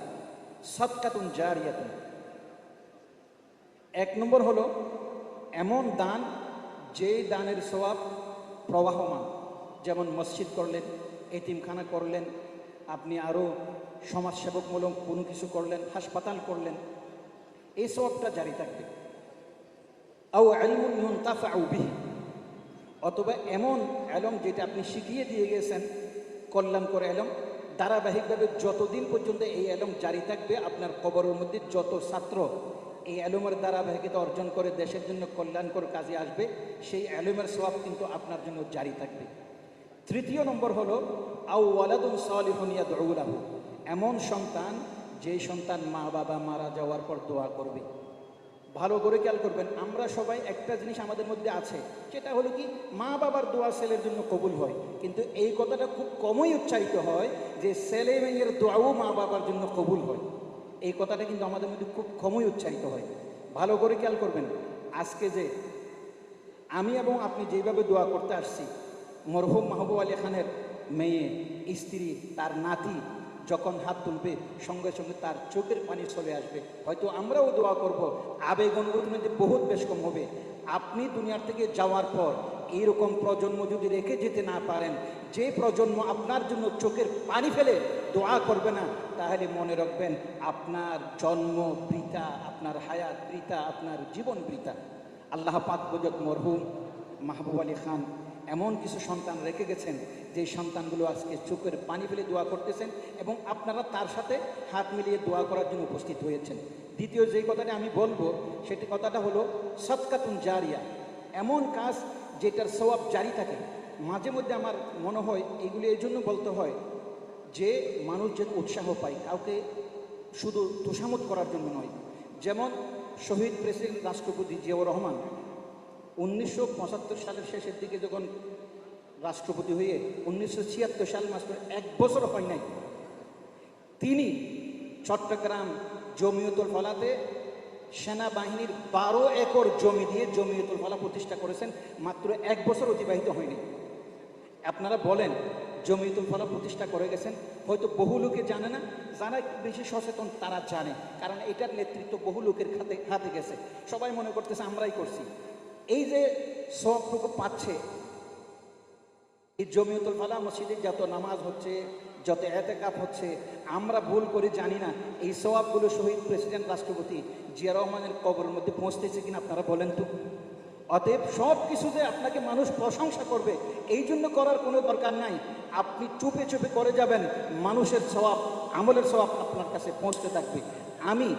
সাদকাতুন জারিয়াতুন, 1 নম্বর হলো এমন দান যে দানের সওয়াব প্রবাহমান, যেমন মসজিদ করলেন, এতিমখানা করলেন, আপনি আরও সমাজসেবকমূলক কোনো কিছু করলেন, হাসপাতাল করলেন, এই সওয়াবটা জারি থাকবে। আও ইলমুন ইউনতাফাউ বিহি, অথবা এমন ইলম যেটা আপনি শিখিয়ে দিয়ে গেছেন, কল্যাণকর ইলম, ধারাবাহিকভাবে যতদিন পর্যন্ত এই ইলম জারি থাকবে, আপনার কবরের মধ্যে যত ছাত্র এই ইলমের ধারাবাহিকতা অর্জন করে দেশের জন্য কল্যাণকর কাজে আসবে, সেই ইলমের সওয়াব কিন্তু আপনার জন্য জারি থাকবে। 3য় নম্বর হলো আও ওয়ালাদুন সালিহুন ইয়াদউ লাহু, এমন সন্তান যে সন্তান মা বাবা মারা যাওয়ার পর দোয়া করবে। ভালো করে খেয়াল করবেন, আমরা সবাই একটা জিনিস আমাদের মধ্যে আছে, সেটা হলো কি, মা বাবার দোয়া ছেলের জন্য কবুল হয়, কিন্তু এই কথাটা খুব কমই উচ্চারিত হয় যে ছেলে মেয়ের দোয়াও মা বাবার জন্য কবুল হয়। এই কথাটা কিন্তু আমাদের মধ্যে খুব কমই উচ্চারিত হয়। ভালো করে খেয়াল করবেন, আজকে যে আমি এবং আপনি যেভাবে দোয়া করতে আসছি, মরহুম মাহবুব আলী খানের মেয়ে, স্ত্রী, তার নাতি, যখন হাত তুলবে সঙ্গে সঙ্গে তার চোখের পানি চলে আসবে। হয়তো আমরাও দোয়া করব, আবেগ অনুভূতির মধ্যে বহুত বেশ কম হবে। আপনি দুনিয়ার থেকে যাওয়ার পর এইরকম প্রজন্ম যদি রেখে যেতে না পারেন, যে প্রজন্ম আপনার জন্য চোখের পানি ফেলে দোয়া করবে না, তাহলে মনে রাখবেন আপনার জন্ম বৃথা, আপনার হায়াত বৃথা, আপনার জীবন বৃথা। আল্লাহ পাক বুঝত মরহুম মাহবুব আলী খান এমন কিছু সন্তান রেখে গেছেন, যে সন্তানগুলো আজকে চোখের পানি ফেলে দোয়া করতেছেন এবং আপনারা তার সাথে হাত মিলিয়ে দোয়া করার জন্য উপস্থিত হয়েছেন। দ্বিতীয় যেই কথাটা আমি বলবো সেটি কথাটা হলো সদকাতুন জারিয়া, এমন কাজ যেটার সওয়াব জারি থাকে। মাঝে মধ্যে আমার মনে হয় এগুলি এই জন্য বলতে হয় যে মানুষ যেন উৎসাহ পায়, কাউকে শুধু তোষামত করার জন্য নয়। যেমন শহীদ প্রেসিডেন্ট রাষ্ট্রপতি জিয়াউর রহমান 1975 সালের শেষের দিকে যখন রাষ্ট্রপতি হয়ে 1976 সাল মাত্র 1 বছর হয় নাই, তিনি চট্টগ্রাম জমিয়তুল ফালাতে সেনাবাহিনীর 12 একর জমি দিয়ে জমিয়তুল ফালা প্রতিষ্ঠা করেছেন। মাত্র 1 বছর অতিবাহিত হয়নি। আপনারা বলেন জমিয়তুল ফালা প্রতিষ্ঠা করে গেছেন, হয়তো বহু লোকে জানে না, যারা বেশি সচেতন তারা জানে, কারণ এটার নেতৃত্ব বহু লোকের হাতে গেছে। সবাই মনে করতেছে আমরাই করছি। এই যে সবটুকু পাচ্ছে, এই জমিয়তুল ফালা মসজিদে যত নামাজ হচ্ছে, যত এতেকাফ হচ্ছে, আমরা ভুল করে জানি না এই সওয়াবগুলো শহীদ প্রেসিডেন্ট রাষ্ট্রপতি জিয়া রহমানের কবরের মধ্যে পৌঁছতেছে কিনা আপনারা বলেন তো। অতএব সব কিছু যে আপনাকে মানুষ প্রশংসা করবে এই জন্য করার কোনো দরকার নাই। আপনি চুপে চুপে করে যাবেন, মানুষের সওয়াব, আমলের সওয়াব আপনার কাছে পৌঁছতে থাকবে। আমি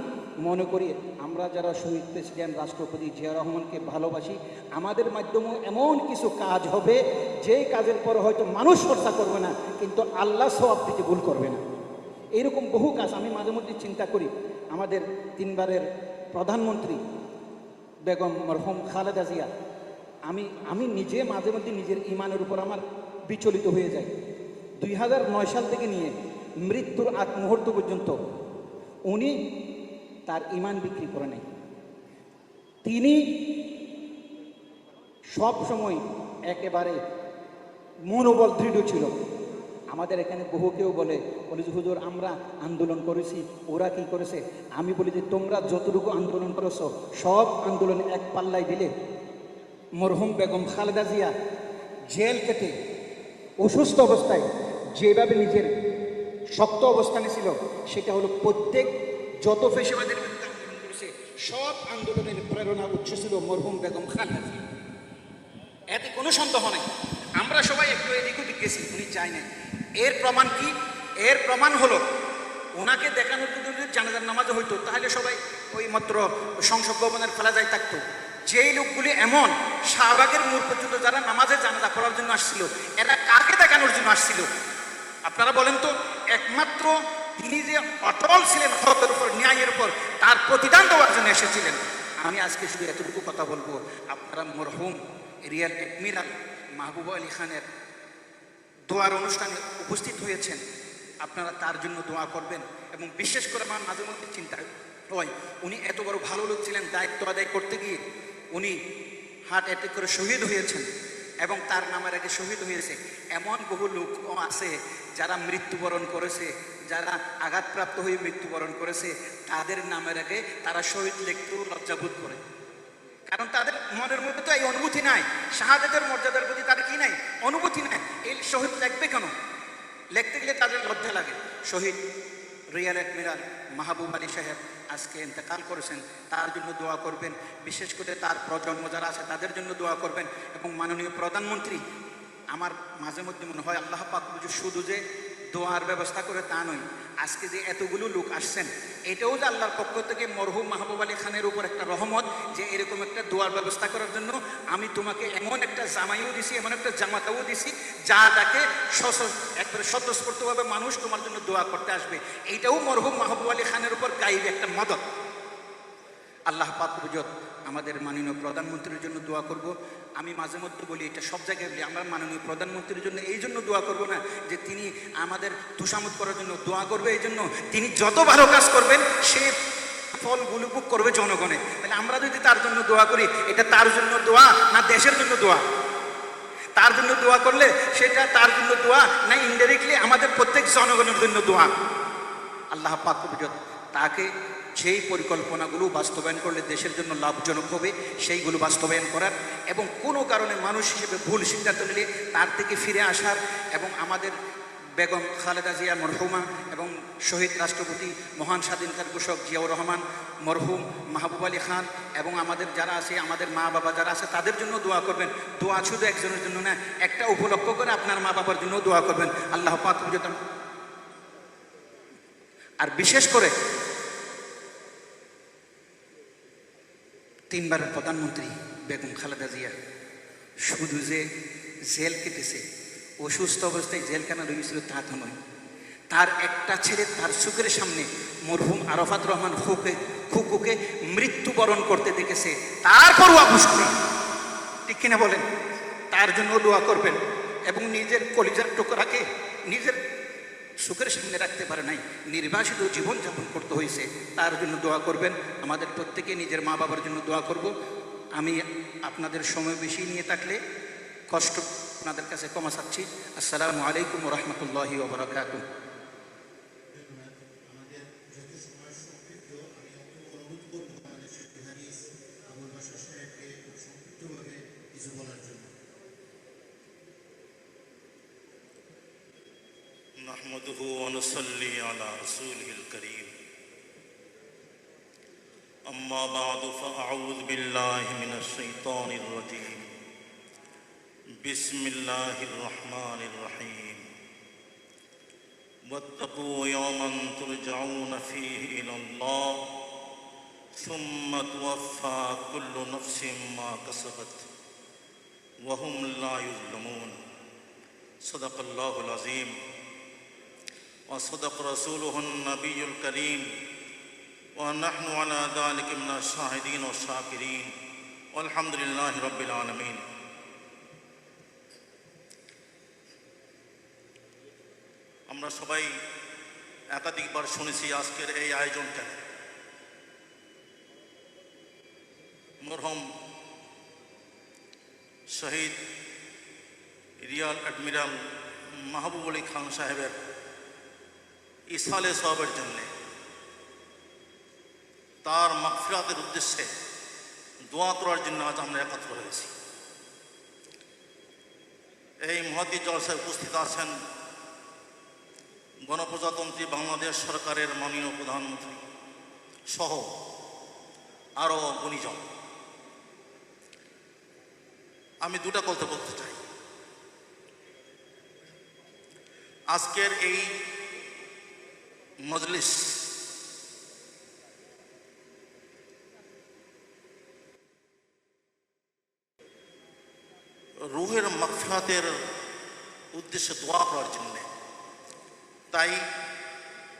মনে করি আমরা যারা শহীদ প্রেসিডেন্ট রাষ্ট্রপতি জিয়া রহমানকে ভালোবাসি, আমাদের মাধ্যমেও এমন কিছু কাজ হবে যেই কাজের পর হয়তো মানুষ চর্চা করবে না, কিন্তু আল্লাহ সওয়াব দিতে ভুল করবে না। এইরকম বহু কাজ আমি মাঝে মধ্যে চিন্তা করি। আমাদের 3 বারের প্রধানমন্ত্রী বেগম মরহুম খালেদা জিয়া, আমি নিজে মাঝে মধ্যে নিজের ইমানের উপর আমার বিচলিত হয়ে যায়। 2009 সাল থেকে নিয়ে মৃত্যুর আগ মুহূর্ত পর্যন্ত উনি তার ইমান বিক্রি করে নাই। তিনি সব সময় একেবারে মনোবল দৃঢ় ছিল। আমাদের এখানে বহু কেউ বলে যে হুজুর আমরা আন্দোলন করেছি, ওরা কি করেছে। আমি বলি যে তোমরা যতটুকু আন্দোলন করেছো সব আন্দোলন এক পাল্লায় দিলে মরহুম বেগম খালেদা জিয়া জেল কেটে অসুস্থ অবস্থায় যেভাবে নিজের শক্ত অবস্থানে ছিল, সেটা হলো প্রত্যেক যত পেশাবাদের বিরুদ্ধে আন্দোলন করেছে সব আন্দোলনের প্রেরণা উৎস ছিল মরহুম বেগম খালেদা জিয়া। এতে কোনো সন্দেহ নেই। আমরা সবাই একটু এদিক ওদিক গেছি, উনি চাই নাই। এর প্রমাণ কি? এর প্রমাণ হলো ওনাকে দেখানোর যদি জানাজার নামাজও হইতো তাহলে সবাই ওই মাত্র সংসদ ভবনের ফেলা যায় থাকতো। যেই লোকগুলি এমন শাহবাগের মোড় পর্যন্ত যারা নামাজে জানাজা করার জন্য আসছিল, এরা কাকে দেখানোর জন্য আসছিল আপনারা বলেন তো? একমাত্র তিনি যে অটল ছিলেন হকের উপর, ন্যায়ের উপর, তার প্রতিদান দেওয়ার জন্য এসেছিলেন। আমি আজকে শুধু এতটুকু কথা বলবো, আপনারা মরহুম রিয়াল এডমিরাল মাহবুব আলী খানের দোয়ার অনুষ্ঠানে উপস্থিত হয়েছেন, আপনারা তার জন্য দোয়া করবেন। এবং বিশেষ করে আমার মাঝে মধ্যে চিন্তা হয়, উনি এত বড় ভালো লোক ছিলেন, দায়িত্ব আদায় করতে গিয়ে উনি হার্ট অ্যাটাক করে শহীদ হয়েছেন এবং তার নামের আগে শহীদ হয়েছে। এমন বহু লোক আছে যারা মৃত্যুবরণ করেছে, যারা আঘাতপ্রাপ্ত হয়ে মৃত্যুবরণ করেছে, তাদের নামের আগে তারা শহীদ লিখতেও লজ্জাবোধ করে, কারণ তাদের মনের মধ্যে তো এই অনুভূতি নাই। শাহাদাতের মর্যাদার প্রতি তাদের কি নাই? অনুভূতি নাই। এই শহীদ লিখবে কেন? লিখতে গেলে তাদের লজ্জা লাগে। শহীদ রিয়াল এডমিরাল মাহবুব আলী সাহেব আজকে ইন্তেকাল করেছেন, তার জন্য দোয়া করবেন। বিশেষ করে তার প্রজন্ম যারা আছে তাদের জন্য দোয়া করবেন। এবং মাননীয় প্রধানমন্ত্রী, আমার মাঝে মধ্যে মনে হয় আল্লাহ পাক শুধু যে দোয়ার ব্যবস্থা করে তা নয়, আজকে যে এতগুলো লোক আসছেন এটাও যে আল্লাহর পক্ষ থেকে মরহুম মাহবুব আলী খানের উপর একটা রহমত, যে এরকম একটা দোয়ার ব্যবস্থা করার জন্য আমি তোমাকে এমন একটা জামাইও দিছি, এমন একটা জামাতাও দিছি, যা তাকে একবারে স্বতঃস্ফূর্তভাবে মানুষ তোমার জন্য দোয়া করতে আসবে। এইটাও মরহুম মাহবুব আলী খানের উপর গাইব একটা মদত। আল্লাহ পাক বুঝত আমাদের মাননীয় প্রধানমন্ত্রীর জন্য দোয়া করব। আমি মাঝে মধ্যে বলি, এটা সব জায়গায় বলি, আমরা মাননীয় প্রধানমন্ত্রীর জন্য এই জন্য দোয়া করব না যে তিনি আমাদের তোষামত করার জন্য দোয়া করবে, এই জন্য তিনি যত ভালো কাজ করবেন সে ফলগুলো ভোগ করবে জনগণে। তাহলে আমরা যদি তার জন্য দোয়া করি, এটা তার জন্য দোয়া না দেশের জন্য দোয়া? তার জন্য দোয়া করলে সেটা তার জন্য দোয়া না ইনডাইরেক্টলি আমাদের প্রত্যেক জনগণের জন্য দোয়া। আল্লাহ পাক তাকে যেই পরিকল্পনাগুলো বাস্তবায়ন করলে দেশের জন্য লাভজনক হবে সেইগুলো বাস্তবায়ন করার, এবং কোনো কারণে মানুষ হিসেবে ভুল সিদ্ধান্ত নিলে তার থেকে ফিরে আসার, এবং আমাদের বেগম খালেদা জিয়া মরহুমা এবং শহীদ রাষ্ট্রপতি মহান স্বাধীনতার ঘোষক জিয়াউর রহমান মরহুম মাহবুব আলী খান এবং আমাদের যারা আছে, আমাদের মা বাবা যারা আছে তাদের জন্য দোয়া করবেন। দোয়া শুধু একজনের জন্য না, একটা উপলক্ষ করে আপনার মা বাবার জন্য দোয়া করবেন। আল্লাহ পাক বুঝতাম। আর বিশেষ করে 3 বারের প্রধানমন্ত্রী বেগম খালেদা জিয়া শুধু যে জেল কেটেছে, অসুস্থ অবস্থায় জেলখানা রয়েছিল তা তো নয়, তার একটা ছেলে তার চোখের সামনে মরহুম আরাফাত রহমান খুকুকে মৃত্যুবরণ করতে দেখেছে, তারপরও আপোষ করে, ঠিক কিনা বলেন? তার জন্য দোয়া করবেন। এবং নিজের কলিজার টুকরাকে নিজের সুখের সামনে রাখতে পারে নাই, নির্বাসিত জীবনযাপন করতে হয়েছে, তার জন্য দোয়া করবেন। আমাদের প্রত্যেকে নিজের মা বাবার জন্য দোয়া করব। আমি আপনাদের সময় বেশি নিয়ে থাকলে কষ্ট আপনাদের কাছে ক্ষমা চাচ্ছি। আসসালামু আলাইকুম ওয়া রাহমাতুল্লাহি ওয়া বারাকাতুহু। আমাদের যেহেতু সময় সংক্ষিপ্ত, আমি একটু অনুরোধ করবো আমাদের শিক্ষা হাদিস আবুল বাশার সাহেবকে খুব সংক্ষিপ্তভাবে কিছু বলার জন্য। নাহমাদুহু ওয়া নুসাল্লি আলা রাসূলিল কারীম। আম্মা বা'দু ফাআউযু বিল্লাহি মিনাশ শাইতানির রাজীম। বিসমিল্লাহির রহমানির রহিম। ওয়াত্তাকু ইয়াওমান তুরজাউনা ফীহি ইলাল্লাহ সুম্মা তুওয়াফফা কুল্লু নাফসিন মা কাসাবাত ওয়া হুম লা ইউযলামুন। সাদাকাল্লাহুল আযীম ওয়া সাদাকা রাসূলুহুন নাবিয়্যুল কারীম ওয়া নাহনু আলা যালিকা মিনাশ শাহিদিন ওয়াশ শাকিরিন ওয়ালহামদুলিল্লাহি রাব্বিল আলামিন। আমরা সবাই একাধিকবার শুনেছি আজকের এই আয়োজন কেন। মরহুম শহীদ রিয়াল অ্যাডমিরাল মাহবুব আলী খান সাহেবের ইসালে সওয়াবের জন্যে, তার মাগফিরাতের উদ্দেশ্যে দোয়া করার জন্য আজ আমরা একত্র হয়েছি। এই মহতী জলসায় উপস্থিত আছেন গণপ্রজাতন্ত্রী বাংলাদেশ সরকারের মাননীয় প্রধানমন্ত্রী সহ আরও গুণীজন। আমি দুটা কথা বলতে চাই। আজকের এই মজলিস রুহের মাগফিরাতের উদ্দেশ্যে দোয়া করার জন্য, তাই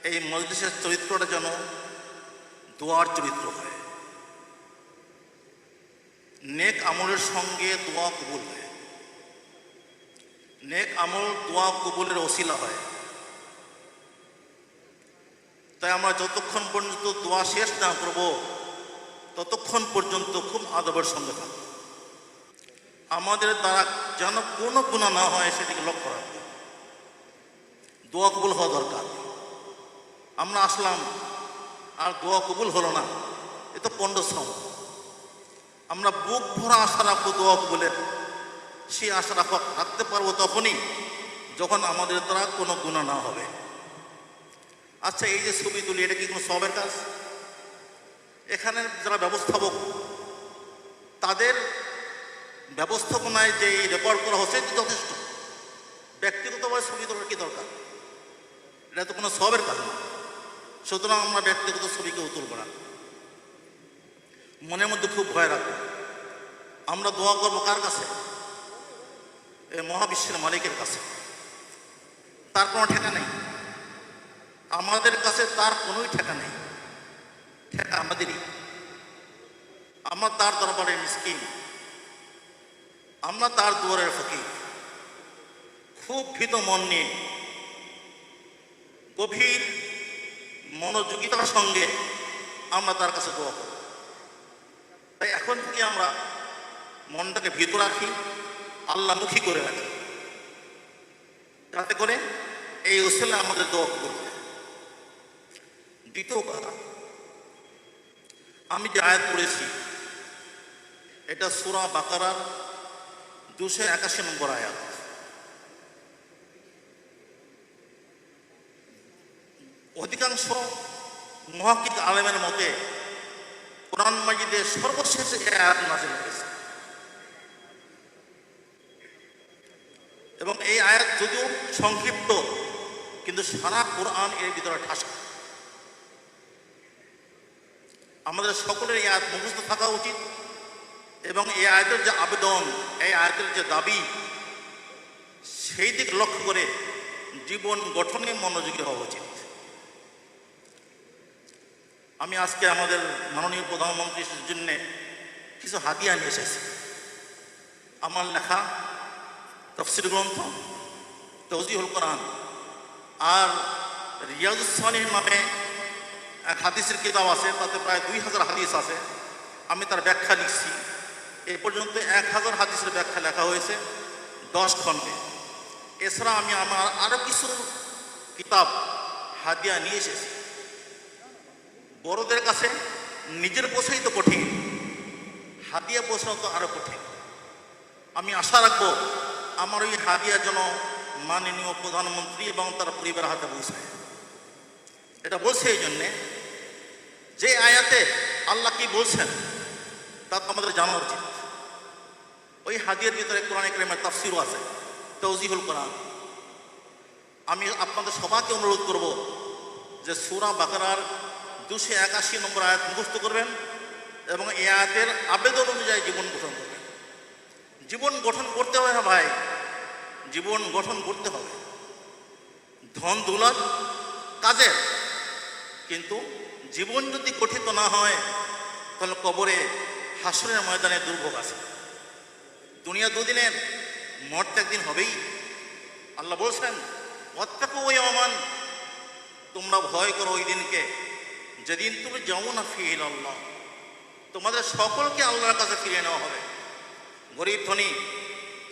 এই মজলিসের চরিত্রটা যেন দোয়ার চরিত্র হয়। নেক আমলের সঙ্গে দোয়া কবুল হয়, নেক আমল দোয়া কবুলের ওসিলা হয়। তাই আমরা যতক্ষণ পর্যন্ত দোয়া শেষ না করব ততক্ষণ পর্যন্ত খুব আদবের সঙ্গে থাকব। আমাদের দ্বারা যেন কোনো গুনাহ না হয় সেদিকে লক্ষ্য রাখবো। দোয়া কবুল হওয়া দরকার। আমরা আসলাম আর দোয়া কবুল হলো না, এ তো পণ্ডশ্রম। আমরা বুক ভরা আশা রাখবো দোয়া কবুলের। সেই আশা রাখতে পারবো তখনই যখন আমাদের দ্বারা কোনো গুনাহ না হবে। আচ্ছা, এই যে ছবি তুলি, এটা কি কোনো সওয়াবের কাজ? এখানের যারা ব্যবস্থাপক, তাদের ব্যবস্থাপনায় যে রেকর্ড করা হচ্ছে এটি যথেষ্ট। ব্যক্তিগতভাবে ছবি তোলার কি দরকার? এটা তো কোনো সওয়াবের কাজ না। সুতরাং আমরা ব্যক্তিগত ছবিকে তুলব না। মনের মধ্যে খুব ভয় রাখবো। আমরা দোয়া করবো কার কাছে? এই মহাবিশ্বের মালিকের কাছে। তার কোনো ঠেকা নেই, আমাদের কাছে তার কোনোই ঠেকা নেই। ঠেকা আমাদেরই। আমরা তার দরবারে মিসকিন, আমরা তার দুয়ারের ফকির। খুব ভীত মন নিয়ে গভীর মনোযোগিতার সঙ্গে আমরা তার কাছে দোয়া করব। তাই এখন থেকে আমরা মনটাকে ভীত রাখি আল্লাহমুখী করে রাখি, যাতে করে এই উসিলা আমাদের দোয়া কবুল হয়। দ্বিতীয় কথা, আমি যে আয়াত পড়েছি এটা সূরা বাকারার 281 নম্বর আয়াত। অধিকাংশ মুহাক্কিক আলেমের মতে কোরআন মাজিদের সর্বশেষ এই আয়াত নাযিল হয়েছে এবং এই আয়াত যদিও সংক্ষিপ্ত কিন্তু সারা কোরআন এর ভিতরে ঠাসা। আমাদের সকলের এই আয়াত মুখস্থ থাকা উচিত এবং এই আয়াতের যে আবেদন, এই আয়াতের যে দাবি, সেই দিক লক্ষ্য করে জীবন গঠনে মনোযোগী হওয়া উচিত। আমি আজকে আমাদের মাননীয় প্রধানমন্ত্রীর জন্য কিছু হাদিয়া নিয়ে এসেছি। আমার লেখা তাফসীর গ্রন্থ তাওজীহুল কোরআন আর রিয়াজুস সালিহিন নামে এক হাদিসের কিতাব আছে, তাতে প্রায় 2000 হাদিস আছে। আমি তার ব্যাখ্যা লিখছি। এ পর্যন্ত 1000 হাদিসের ব্যাখ্যা লেখা হয়েছে 10 খণ্ডে। এছাড়া আমি আমার আরও কিছু কিতাব হাদিয়া নিয়ে এসেছি। বড়দের কাছে নিজের পৌঁছাই তো কঠিন, হাদিয়া পৌঁছানো তো আরও কঠিন। আমি আশা রাখবো আমার ওই হাদিয়া যেন মাননীয় প্রধানমন্ত্রী এবং তার পরিবারের হাতে পৌঁছায়। এটা বলছে এই জন্যে যে আয়াতে আল্লাহ কি বলছেন তা তো আমাদের জানা উচিত। ওই হাদিয়ার ভিতরে কোরআন কারীমের তাফসীরও আছে, তাওজীহুল কোরআন। আমি আপনাদের সবাইকে অনুরোধ করব যে সূরা বাকারার 281 নম্বর আয়াত মুখস্থ করবেন এবং এই আয়াতের আবেদন অনুযায়ী জীবন গঠন করবেন। জীবন গঠন করতে হবে ভাই, জীবন গঠন করতে হবে। ধন দৌলত কাজের, কিন্তু জীবন যদি গঠিত না হয় তাহলে কবরে হাসরের ময়দানে দুর্ভোগ আছে। দুনিয়া দুদিনের, মরতে একদিন হবেই। আল্লাহ বলছেন ওয়াত্তাকু ইয়াওমান, তোমরা ভয় করো ওই দিনকে যেদিন তুমি যাউনা ফি ইলাল্লাহ, তোমাদের সকলকে আল্লাহর কাছে ফিরিয়ে নেওয়া হবে। গরিব ধনী,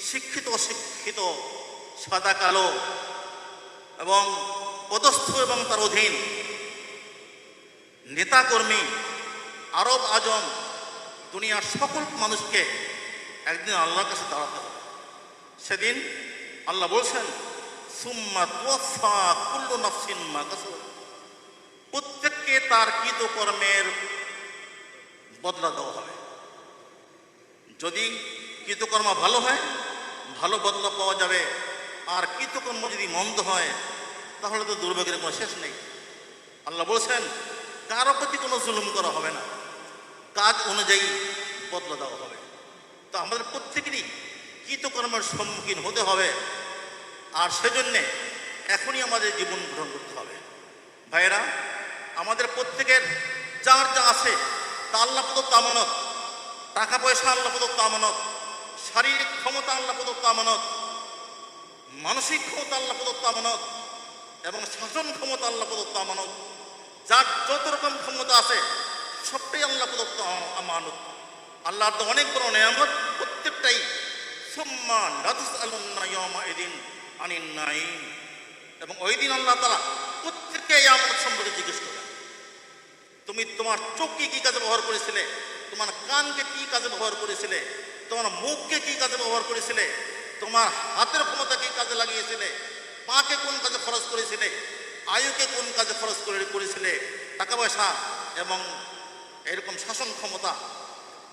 শিক্ষিত অশিক্ষিত, সাদা কালো এবং পদস্থ এবং তার অধীন, নেতাকর্মী, আরব আজম, দুনিয়ার সকল মানুষকে একদিন আল্লাহর কাছে দাঁড়াতে হবে। সেদিন আল্লাহ বলছেন সুম্মা তুওয়াফা কুল্লু নাফসিন মা কাসাবাত, প্রত্যেককে তার কৃতকর্মের বদলা দেওয়া হবে। যদি কৃতকর্ম ভালো হয় ভালো বদলা পাওয়া যাবে, আর কৃতকর্ম যদি মন্দ হয় তাহলে তো দুর্ভোগের কোনো শেষ নেই। আল্লাহ বলছেন কারো প্রতি কোনো জুলুম করা হবে না, কাজ অনুযায়ী বদলা দেওয়া হবে। তো আমাদের প্রত্যেকেরই কৃতকর্মের সম্মুখীন হতে হবে, আর সেজন্যে এখনই আমাদের জীবন গ্রহণ করতে হবে। ভাইয়েরা, আমাদের প্রত্যেকের যার যা আছে তা আল্লাহ প্রদত্ত আমানত। টাকা পয়সা আল্লাহ প্রদত্ত আমানত, শারীরিক ক্ষমতা আল্লাহ প্রদত্ত আমানত, মানসিক ক্ষমতা আল্লাহ প্রদত্ত আমানত এবং শাসন ক্ষমতা আল্লাহ প্রদত্ত আমানত। যার যত রকম ক্ষমতা আছে সবটাই আল্লাহ প্রদত্ত আমানত। আল্লাহর তো অনেক বড় নেয়ামত, প্রত্যেকটাই সম্মান। লা তুসআলুন্না ইয়াওমা ইদিন আনিন নাঈম, এবং ওই দিন আল্লাহ তাআলা প্রত্যেককে এই আমানত সম্পর্কে জিজ্ঞেস করবেন। তুমি তোমার চোখকে কি কাজে ব্যবহার করেছিলে, তোমার কানকে কি কাজে ব্যবহার করেছিলে, তোমার মুখকে কি কাজে ব্যবহার করেছিলে, তোমার হাতের ক্ষমতা কি কাজে লাগিয়েছিলে, পাকে কোন কাজে খরচ করেছিলে, আয়ুকে কোন কাজে খরচ করেছিলে, টাকা পয়সা এবং এরকম শাসন ক্ষমতা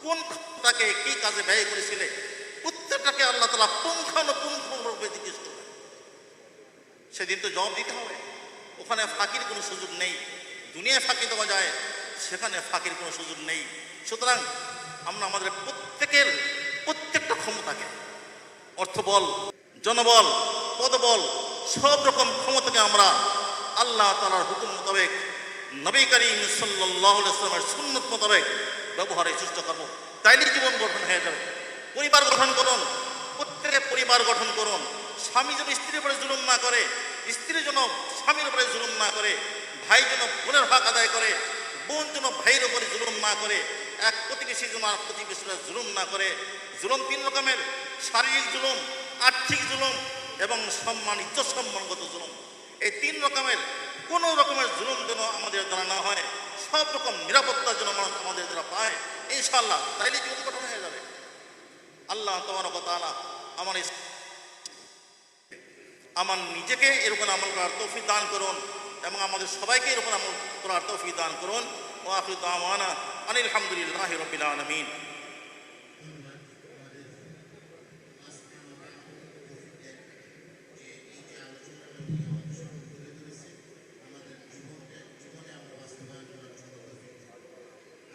কোন ক্ষমতাকে কি কাজে ব্যয় করেছিলে, প্রত্যেকটাকে আল্লাহ তাআলা পুঙ্খানুপুঙ্খভাবে জিজ্ঞেস করবেন। সেদিন তো জবাব দিতে হবে, ওখানে ফাঁকির কোনো সুযোগ নেই। দুনিয়ায় ফাঁকি দেওয়া যায়, সেখানে ফাঁকির কোনো সুযোগ নেই। সুতরাং আমরা আমাদের প্রত্যেকটা ক্ষমতাকে, অর্থবল, জনবল, পদবল, সব রকম ক্ষমতাকে আমরা আল্লাহ তাআলার হুকুম মোতাবেক, নবী করিম সাল্লাল্লাহু আলাইহি ওয়াসাল্লামের সুন্নত মোতাবেক ব্যবহারের চেষ্টা করব। তাইলে জীবন গঠন হয়ে যাবে। পরিবার গঠন করুন, প্রত্যেকে পরিবার গঠন করুন। স্বামী যেন স্ত্রীর উপরে জুলুম না করে, স্ত্রী যেন স্বামীর উপরে জুলুম না করে, ভাই যেন বোনের হক আদায় করে, বোন যেন ভাইয়ের উপরে জুলুম না করে, এক প্রতিবেশী যেন আর প্রতিবেশীরা জুলুম না করে। জুলুম 3 রকমের: শারীরিক জুলুম, আর্থিক জুলুম এবং ইজ্জত সম্মানগত জুলুম। এই 3 রকমের কোনো রকমের জুলুম যেন আমাদের দ্বারা না হয়, সব রকম নিরাপত্তা যেন মানুষ আমাদের দ্বারা পায় ইনশাআল্লাহ, তাইলে জীবন গঠন হয়ে যাবে। আল্লাহ তাবারক ওয়া তাআলা আমার নিজেকে এরকম আমল করার তৌফিক দান করুন এবং আমাদের সবাইকে এরকম আমল করার তৌফিক দান করুন। ওয়া আখিরু দাওয়ানা আনিল হামদুলিল্লাহি রাব্বিল আলামিন।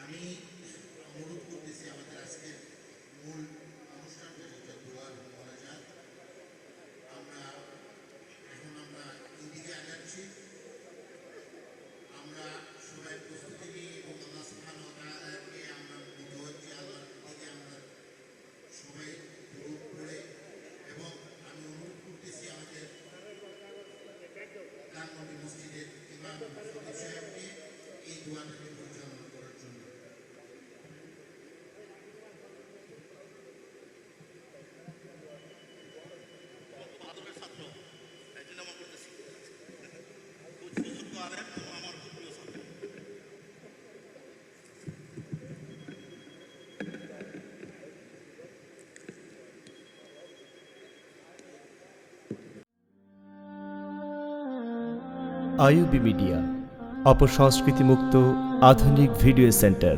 আমি অনুরোধ করতেছি আমাদের আজকের মূল অনুষ্ঠানটা যেটা দোয়া এবং মোনাজাত, আমরা এদিকে আগাচ্ছি। আমরা সবাই প্রস্তুতি নিই এবং আল্লাহ সুবহানাহু ওয়া তাআলাকে আমরা মুতাওয়াজ্জি, আল্লাহর দিকে আমরা সবাই দরুদ পড়ে, এবং আমি অনুরোধ করতেছি আমাদের ধানমন্ডি মসজিদের ইমাম ফকির সাহেবকে এই দোয়াটাকে পরিচালনা করার জন্য। আদরের ছাত্র, এই জন্য আমরা করতেছি। খুব সুযোগ্য আলেম এবং আমার খুব প্রিয় ছাত্র। আইইউবি মিডিয়া, অপসংস্কৃতি মুক্ত আধুনিক ভিডিও সেন্টার।